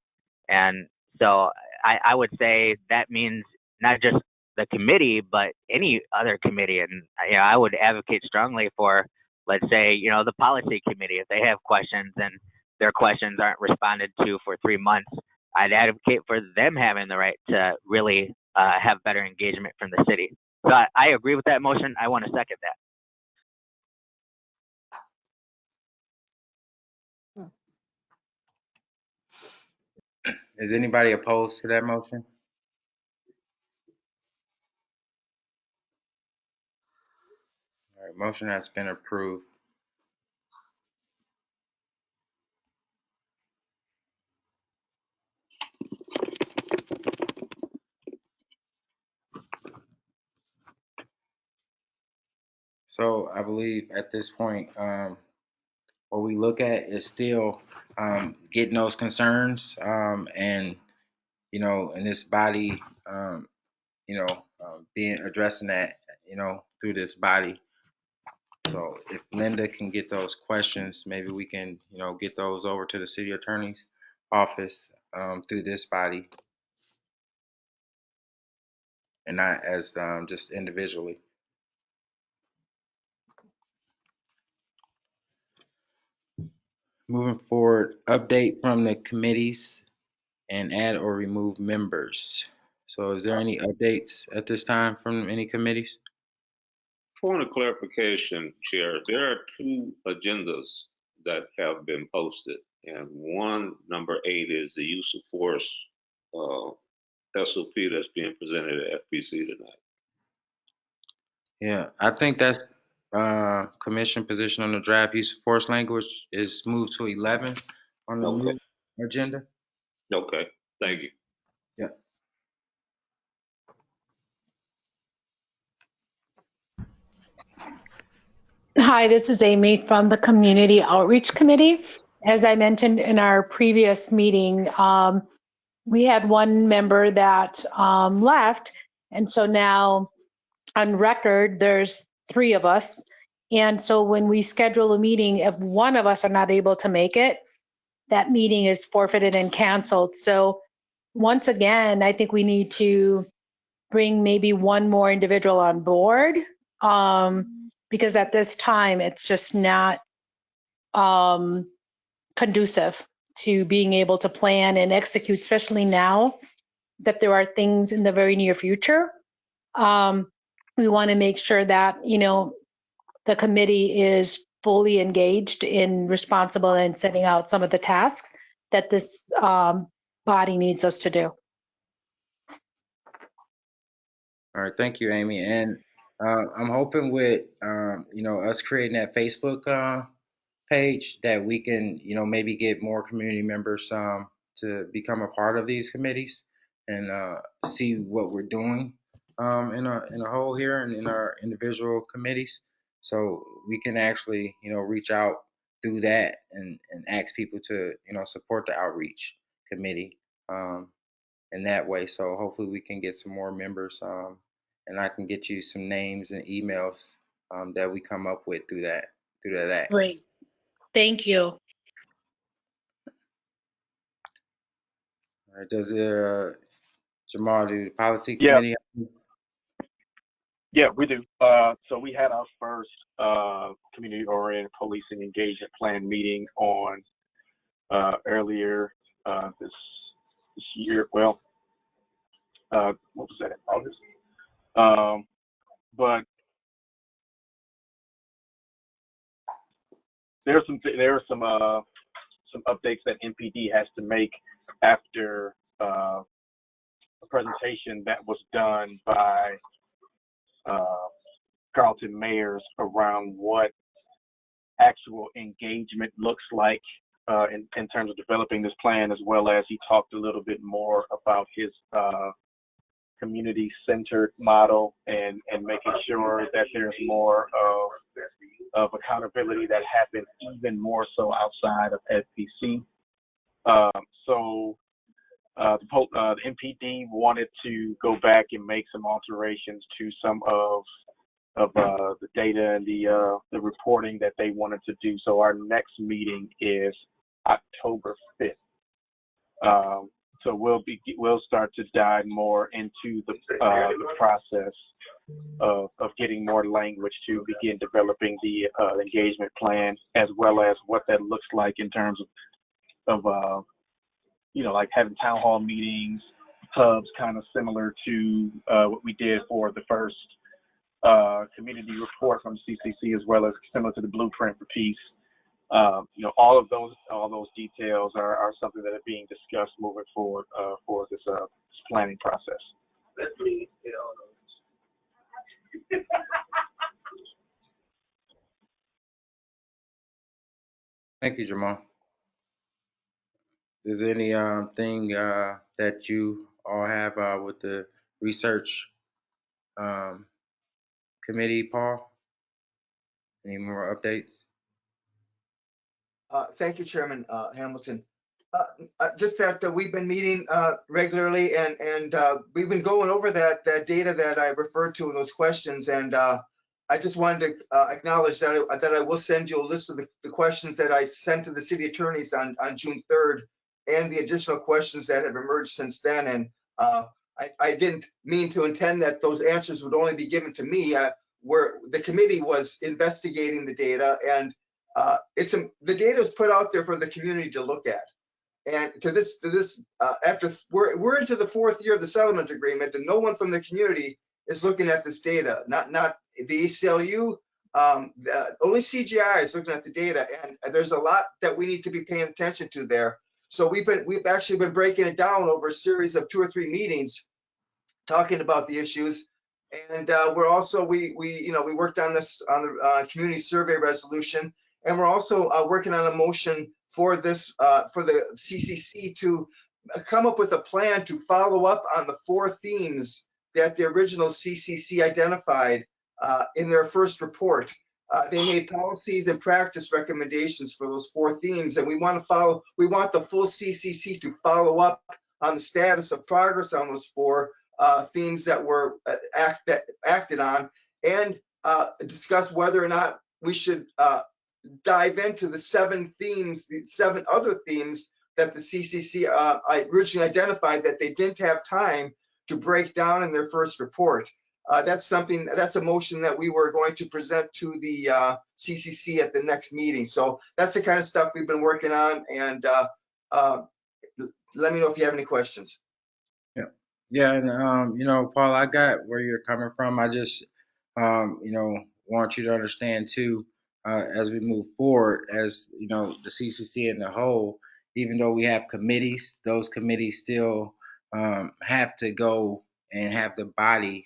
And so I would say that means not just the committee, but any other committee. And I would advocate strongly for, let's say, the policy committee, if they have questions and their questions aren't responded to for 3 months, I'd advocate for them having the right to really have better engagement from the city. So I agree with that motion. I want to second that. Is anybody opposed to that motion? All right, motion has been approved. So I believe at this point, what we look at is still getting those concerns, and in this body, being addressing that, through this body. So if Linda can get those questions, maybe we can, get those over to the city attorney's office through this body, and not as just individually. Moving forward, update from the committees and add or remove members. So is there any updates at this time from any committees? Point of clarification, Chair, there are 2 agendas that have been posted, and one, number 8, is the use of force SOP that's being presented at FPC tonight. Yeah, I think that's commission position on the draft use of force language is moved to 11 on the new agenda. Okay, thank you. Yeah. Hi, this is Amy from the Community Outreach Committee. As I mentioned in our previous meeting, we had one member that left, and so now on record, there's 3 of us. And so when we schedule a meeting, if one of us are not able to make it, that meeting is forfeited and canceled. So once again, I think we need to bring maybe one more individual on board, because at this time, it's just not conducive to being able to plan and execute, especially now that there are things in the very near future. We want to make sure that, the committee is fully engaged in responsible and setting out some of the tasks that this body needs us to do. All right, thank you, Amy. And I'm hoping with us creating that Facebook page that we can maybe get more community members to become a part of these committees and see what we're doing in a whole here and in our individual committees, so we can actually reach out through that and ask people to support the outreach committee in that way. So hopefully we can get some more members, and I can get you some names and emails that we come up with through that act. Great. Thank you. All right, does Jamal do the policy committee? Yeah, we do. So we had our first community-oriented policing engagement plan meeting on earlier this year. Well, what was that, in August? But there are some updates that MPD has to make after a presentation that was done by Carlton Mayers around what actual engagement looks like in terms of developing this plan, as well as he talked a little bit more about his community-centered model and making sure that there's more of of accountability that happens even more so outside of FPC. So the MPD wanted to go back and make some alterations to some of the data and the reporting that they wanted to do. So our next meeting is October 5th. So we'll start to dive more into the process of getting more language to begin developing the engagement plan, as well as what that looks like in terms of like having town hall meetings, hubs, kind of similar to what we did for the first community report from CCC, as well as similar to the blueprint for peace. All those details are something that are being discussed moving forward for this planning process. Let's leave it on. Thank you, Jamal. Is there any thing that you all have with the research committee, Paul? Any more updates? Thank you, Chairman Hamilton. Just that we've been meeting regularly, and we've been going over that data that I referred to in those questions, and I just wanted to acknowledge that I will send you a list of the questions that I sent to the city attorneys on June 3rd, and the additional questions that have emerged since then. And I didn't mean to intend that those answers would only be given to me. Where the committee was investigating the data, and the data is put out there for the community to look at. And after we're into the 4th year of the settlement agreement, and no one from the community is looking at this data. Not the ACLU, only CJI is looking at the data, and there's a lot that we need to be paying attention to there. So we've actually been breaking it down over a series of 2 or 3 meetings, talking about the issues. And we're also we worked on this on the community survey resolution, and we're also working on a motion for this for the CCC to come up with a plan to follow up on the 4 themes that the original CCC identified in their first report. They made policies and practice recommendations for those 4 themes, and we want the full CCC to follow up on the status of progress on those 4 themes that were acted on, and discuss whether or not we should dive into the 7 themes, the 7 other themes that the CCC originally identified that they didn't have time to break down in their first report. That's a motion that we were going to present to the CCC at the next meeting. So that's the kind of stuff we've been working on, and let me know if you have any questions. Yeah, and Paul, I got where you're coming from. I just want you to understand too, as we move forward, as the CCC in the whole, even though we have committees, those committees still have to go and have the body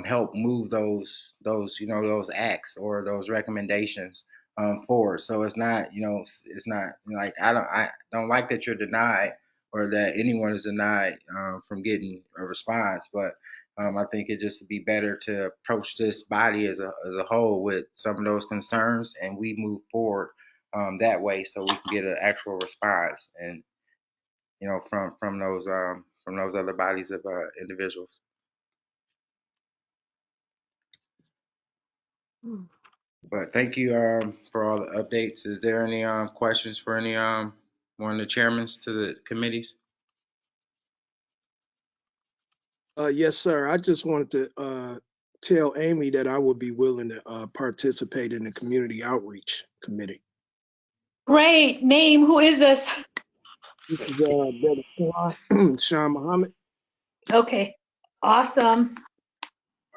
help move those acts or those recommendations forward. So it's not like I don't like that you're denied, or that anyone is denied from getting a response. But I think it just would be better to approach this body as a whole with some of those concerns, and we move forward that way, so we can get an actual response, and from those other bodies of individuals. But thank you for all the updates. Is there any questions for any one of the chairmen to the committees? Yes, sir. I just wanted to tell Amy that I would be willing to participate in the community outreach committee. Great. Name, who is this? This is Brother Sean Muhammad. Okay, awesome.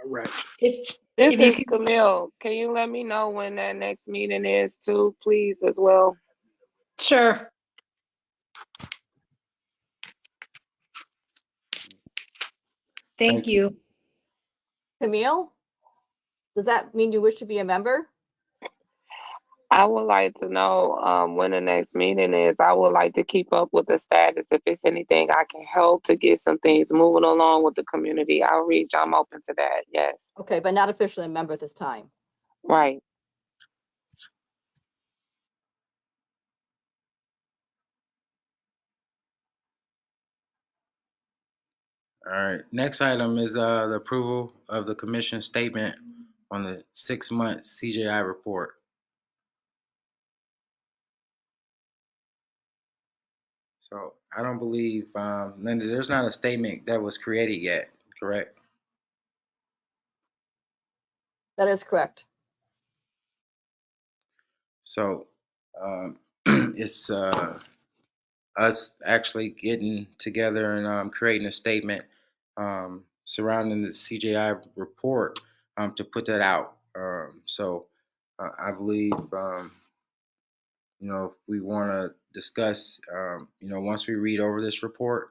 All right. This If you is Camille. Can you let me know when that next meeting is too, please, as well? Sure. Thank you. Camille, does that mean you wish to be a member? I would like to know when the next meeting is. I would like to keep up with the status. If it's anything I can help to get some things moving along with the community outreach, I'm open to that, yes. Okay, but not officially a member at this time. Right. All right. Next item is the approval of the commission statement on the 6-month CJI report. So I don't believe, Linda, there's not a statement that was created yet, correct? That is correct. So it's us actually getting together and creating a statement surrounding the CJI report to put that out. So I believe, if we want to discuss, once we read over this report,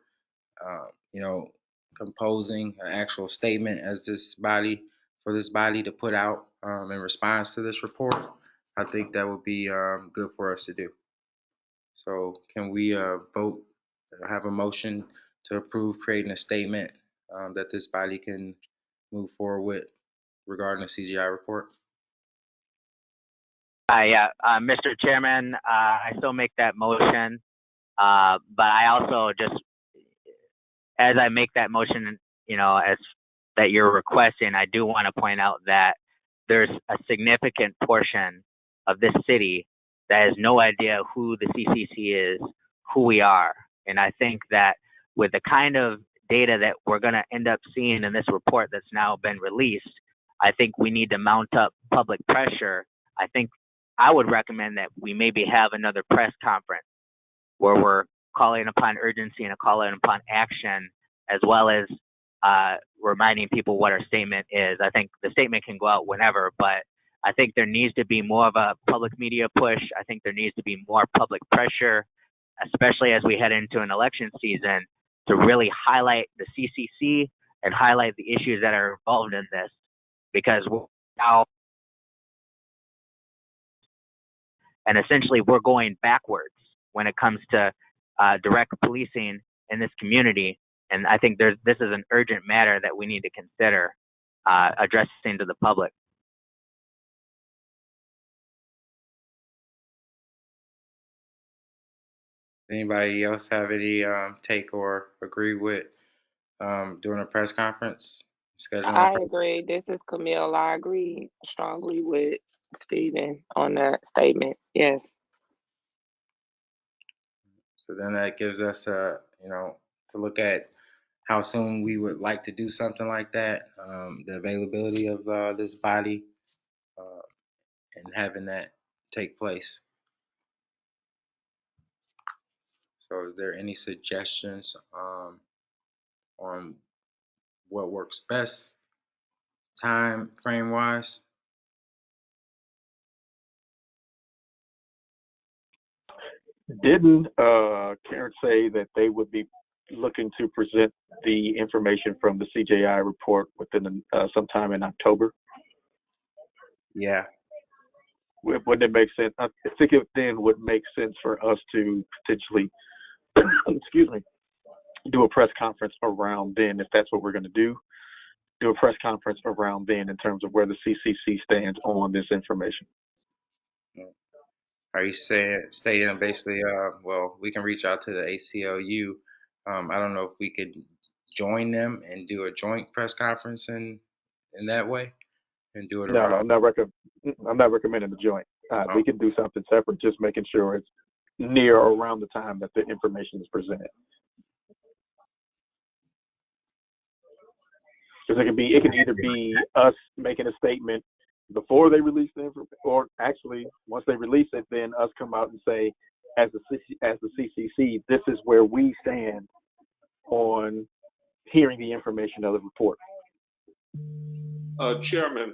uh, you know, composing an actual statement as this body to put out in response to this report, I think that would be good for us to do. So can we vote, have a motion to approve creating a statement that this body can move forward with regarding the CGI report? Yeah, Mr. Chairman, I still make that motion, but I also just, as I make that motion, as that you're requesting, I do want to point out that there's a significant portion of this city that has no idea who the CCC is, who we are. And I think that with the kind of data that we're going to end up seeing in this report that's now been released, I think we need to mount up public pressure. I think I would recommend that we maybe have another press conference where we're calling upon urgency and calling upon action, as well as reminding people what our statement is. I think the statement can go out whenever, but I think there needs to be more of a public media push. I think there needs to be more public pressure, especially as we head into an election season, to really highlight the CCC and highlight the issues that are involved in this, because now, and essentially we're going backwards when it comes to direct policing in this community. And I think this is an urgent matter that we need to consider addressing to the public. Anybody else have any take or agree with doing a press conference? I agree. This is Camille. I agree strongly with Stephen on that statement. Yes. So then that gives us to look at how soon we would like to do something like that, the availability of this body, and having that take place. So is there any suggestions on what works best time frame wise? Didn't Karen say that they would be looking to present the information from the CJI report within sometime in October? Yeah. Wouldn't it make sense? I think it then would make sense for us to potentially, excuse me, do a press conference around then, if that's what we're going to do. Do a press conference around then in terms of where the CCC stands on this information. Are you stating basically, well, we can reach out to the ACLU. I don't know if we could join them and do a joint press conference in that way and do it No, around. I'm not recommending the joint. We can do something separate, just making sure it's near or around the time that the information is presented. Because it can either be us making a statement before they release the information, or actually once they release it, then us come out and say, as the CCC, this is where we stand on hearing the information of the report. Chairman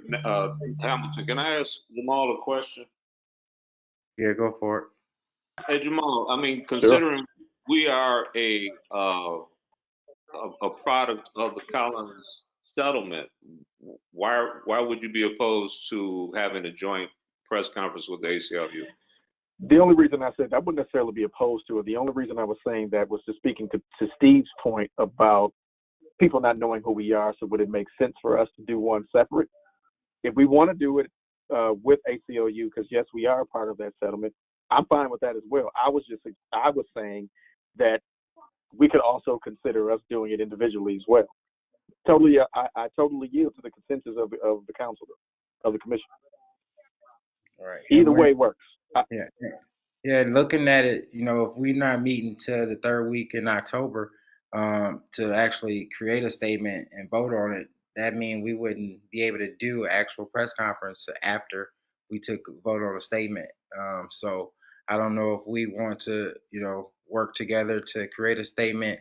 Hamilton, can I ask Jamal a question? Yeah, go for it. Hey, Jamal, I mean, considering we are a product of the Collins settlement, why would you be opposed to having a joint press conference with the ACLU? The only reason I said I wouldn't necessarily be opposed to it. The only reason I was saying that was just speaking to Steve's point about people not knowing who we are. So would it make sense for us to do one separate? If we want to do it with ACLU, because yes, we are a part of that settlement, I'm fine with that as well. I was saying that we could also consider us doing it individually as well. Totally, I totally yield to the consensus of the council, of the commission. All right. Either way works. Yeah. Yeah, looking at it, if we're not meeting till the third week in October to actually create a statement and vote on it, that means we wouldn't be able to do an actual press conference after we took a vote on a statement. So I don't know if we want to, work together to create a statement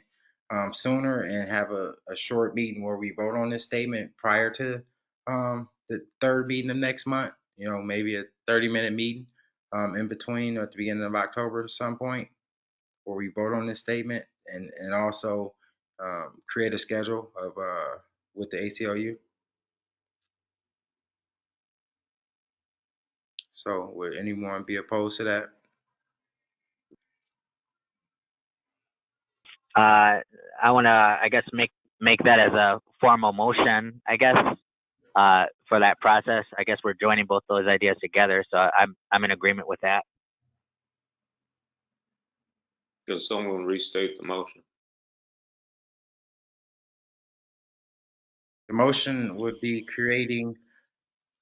sooner and have a short meeting where we vote on this statement prior to the third meeting of next month, maybe a 30-minute meeting in between or at the beginning of October at some point where we vote on this statement and also create a schedule of with the ACLU. So would anyone be opposed to that? I want to, I guess, make that as a formal motion, I guess, for that process. I guess we're joining both those ideas together, so I'm in agreement with that. Can someone restate the motion? The motion would be creating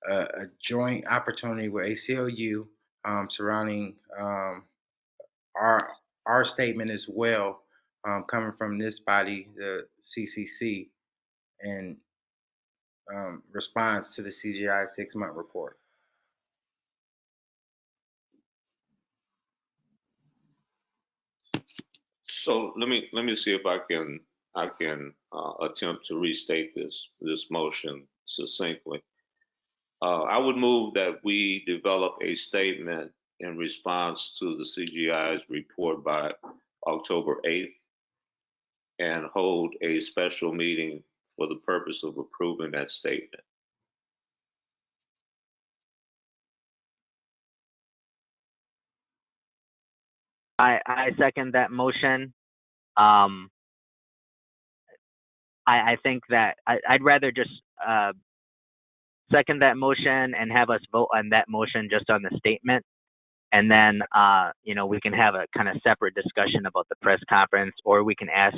a joint opportunity with ACLU surrounding our statement as well, coming from this body, the CCC, and response to the CJI 6-month report. So let me see if I can attempt to restate this motion succinctly. I would move that we develop a statement in response to the CGI's report by October 8th and hold a special meeting for the purpose of approving that statement. I second that motion. I think that I'd rather just second that motion and have us vote on that motion just on the statement. And then, we can have a kind of separate discussion about the press conference, or we can ask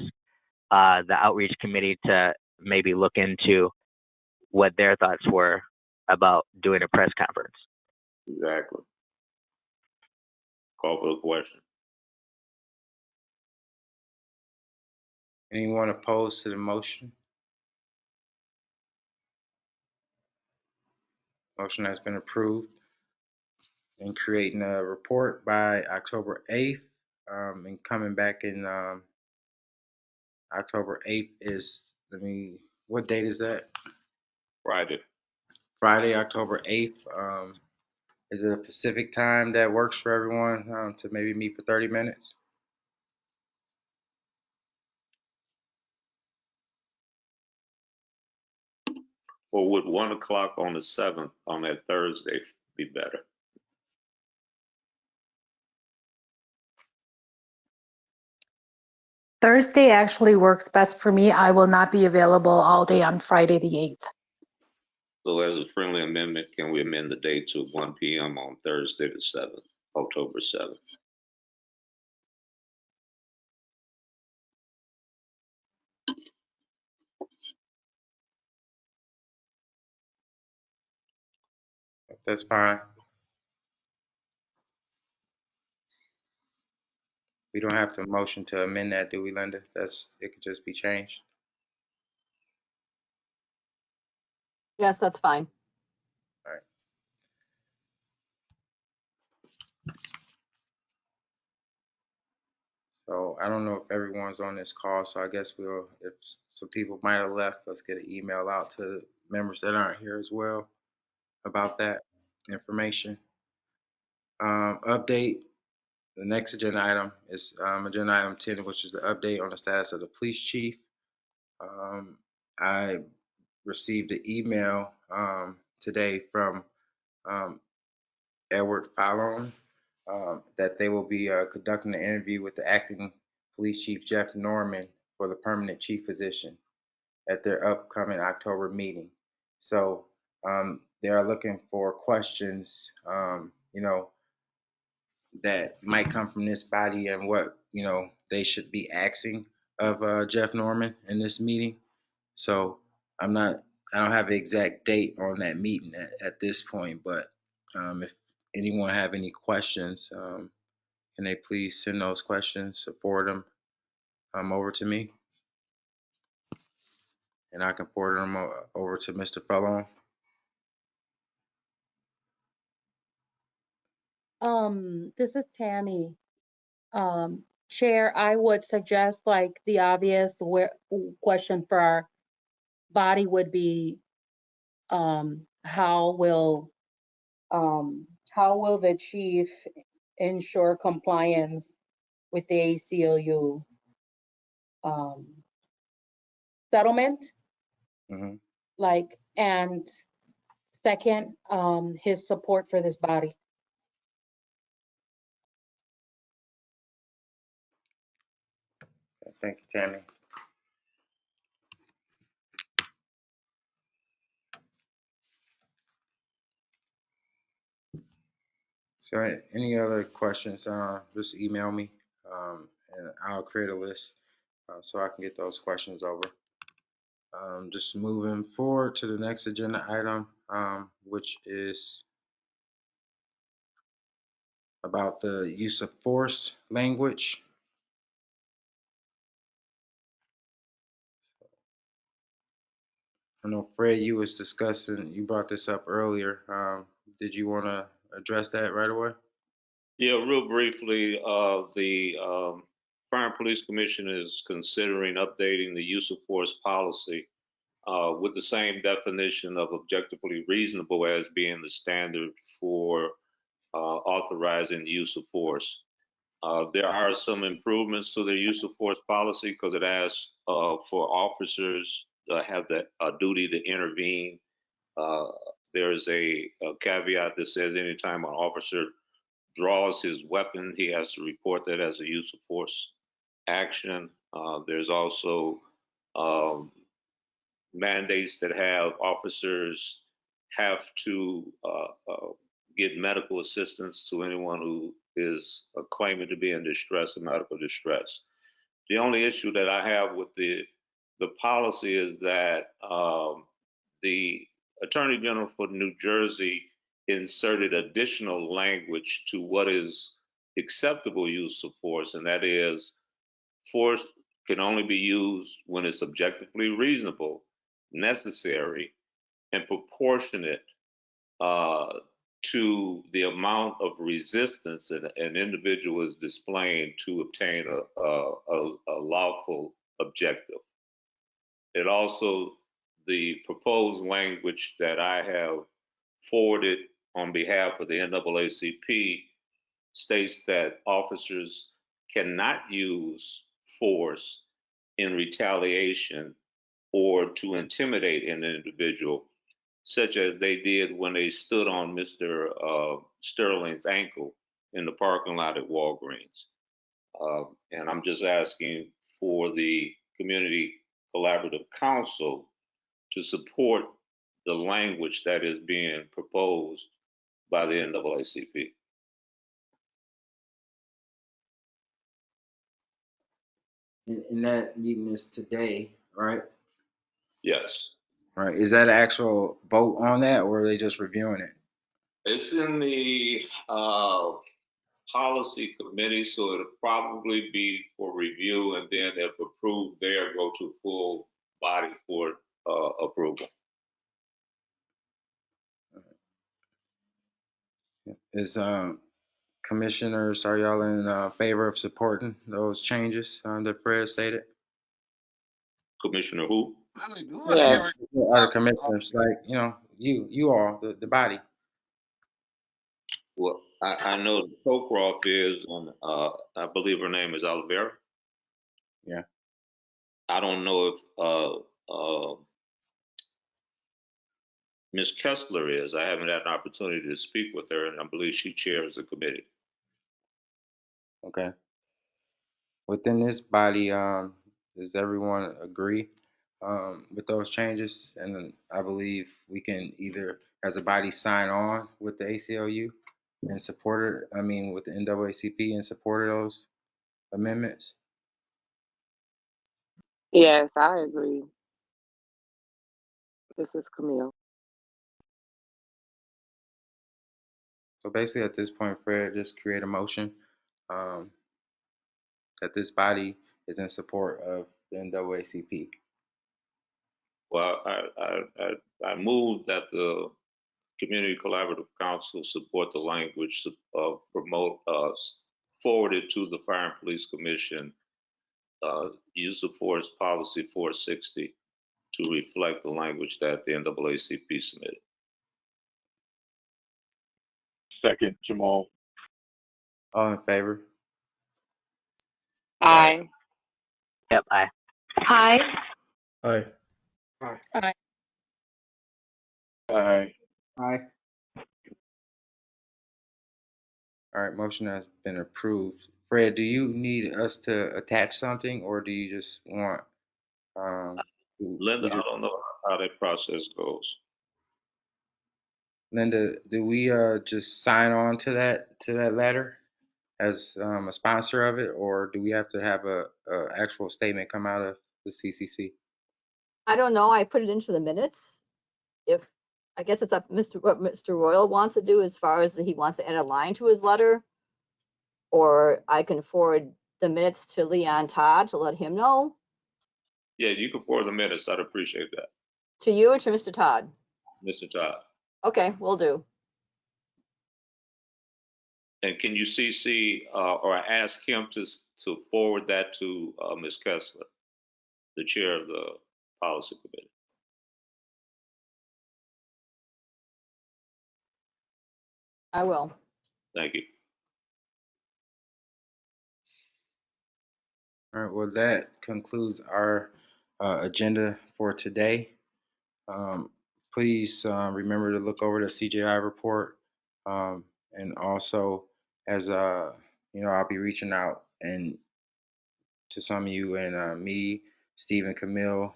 the outreach committee to maybe look into what their thoughts were about doing a press conference. Exactly. Call for the question. Anyone opposed to the motion? Motion has been approved. And creating a report by October 8th and coming back in October 8th is, what date is that? Friday. Friday, October 8th. Is it a Pacific time that works for everyone to maybe meet for 30 minutes? Or would 1 o'clock on the 7th on that Thursday be better? Thursday actually works best for me. I will not be available all day on Friday the 8th. So as a friendly amendment, can we amend the date to 1 p.m. on Thursday the 7th, October 7th? That's fine. We don't have to motion to amend that, do we, Linda? It could just be changed. Yes, that's fine. All right. So I don't know if everyone's on this call, so I guess if some people might have left, let's get an email out to members that aren't here as well about that information. Update. The next agenda item is agenda item 10, which is the update on the status of the police chief. I received an email today from Edward Fallon that they will be conducting an interview with the acting police chief, Jeff Norman, for the permanent chief position at their upcoming October meeting. So they are looking for questions, that might come from this body and what, they should be asking of Jeff Norman in this meeting. So I don't have an exact date on that meeting at this point, but if anyone have any questions, can they please send those questions or forward them over to me, and I can forward them over to Mr. Fallon. This is Tammy. Chair, I would suggest like the obvious question for our body would be, how will the chief ensure compliance with the ACLU settlement? Mm-hmm. Like, and second, his support for this body. Thank you, Tammy. So any other questions, just email me, and I'll create a list so I can get those questions over. Just moving forward to the next agenda item, which is about the use of force language. I know Fred, you brought this up earlier. Did you want to address that right away? Yeah, real briefly, the Fire and Police Commission is considering updating the use of force policy with the same definition of objectively reasonable as being the standard for authorizing the use of force. There are some improvements to the use of force policy because it asks for officers to have the duty to intervene. There's a caveat that says anytime an officer draws his weapon, he has to report that as a use of force action. There's also mandates that have officers have to get medical assistance to anyone who is claiming to be in distress or medical distress. The only issue that I have with the policy is that the Attorney General for New Jersey inserted additional language to what is acceptable use of force, and that is force can only be used when it's objectively reasonable, necessary, and proportionate to the amount of resistance that an individual is displaying to obtain a lawful objective. It also, the proposed language that I have forwarded on behalf of the NAACP states that officers cannot use force in retaliation or to intimidate an individual, such as they did when they stood on Mr. Sterling's ankle in the parking lot at Walgreens. And I'm just asking for the Community Collaborative Council to support the language that is being proposed by the NAACP. And that meeting is today, right? Yes. Right. Is that an actual vote on that, or are they just reviewing it? It's in the policy committee, so it'll probably be for review, and then if approved there, go to full body for approval. Is commissioners, are y'all in favor of supporting those changes that Fred stated? Commissioner who? Yes. Other commissioners, like you all, the body. Well, I know Cocroft is, and I believe her name is Olivera. Yeah. I don't know if Ms. Kessler is. I haven't had an opportunity to speak with her, and I believe she chairs the committee. Okay. Within this body, does everyone agree with those changes? And then I believe we can either, as a body, sign on with the ACLU and support it. I mean, with the NAACP and support those amendments. Yes, I agree. This is Camille. So basically at this point, Fred, just create a motion that this body is in support of the NAACP. Well, I move that the Community Collaborative Council support the language promote forwarded to the Fire and Police Commission use of force policy 460 to reflect the language that the NAACP submitted. Second, Jamal. All in favor? Aye. Yep, aye. Aye. Aye. Aye. Aye. Aye. All right, motion has been approved. Fred, do you need us to attach something, or do you just want? Linda, I don't know how that process goes. Linda, do we just sign on to that letter as a sponsor of it, or do we have to have a actual statement come out of the CCC? I don't know. I put it into the minutes. If, I guess it's up what Mr. Royal wants to do as far as he wants to add a line to his letter. Or I can forward the minutes to Leon Todd to let him know. Yeah, you can forward the minutes. I'd appreciate that. To you or to Mr. Todd? Mr. Todd. Okay, will do. And can you CC or ask him to forward that to Ms. Kessler, the chair of the policy committee? I will. Thank you. All right, well, that concludes our agenda for today. Please remember to look over the CJI report. And also, as I'll be reaching out and to some of you, and me, Steve, and Camille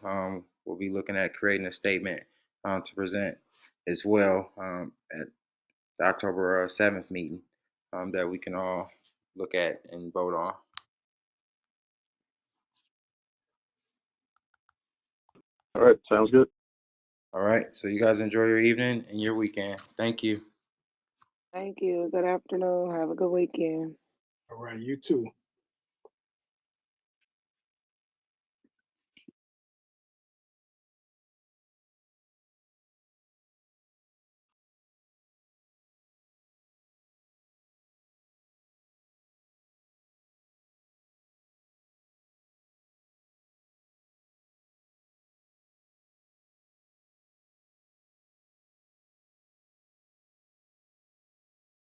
will be looking at creating a statement to present as well at the October 7th meeting that we can all look at and vote on. All right, sounds good. All right, so you guys enjoy your evening and your weekend. Thank you. Thank you. Good afternoon. Have a good weekend. All right, you too.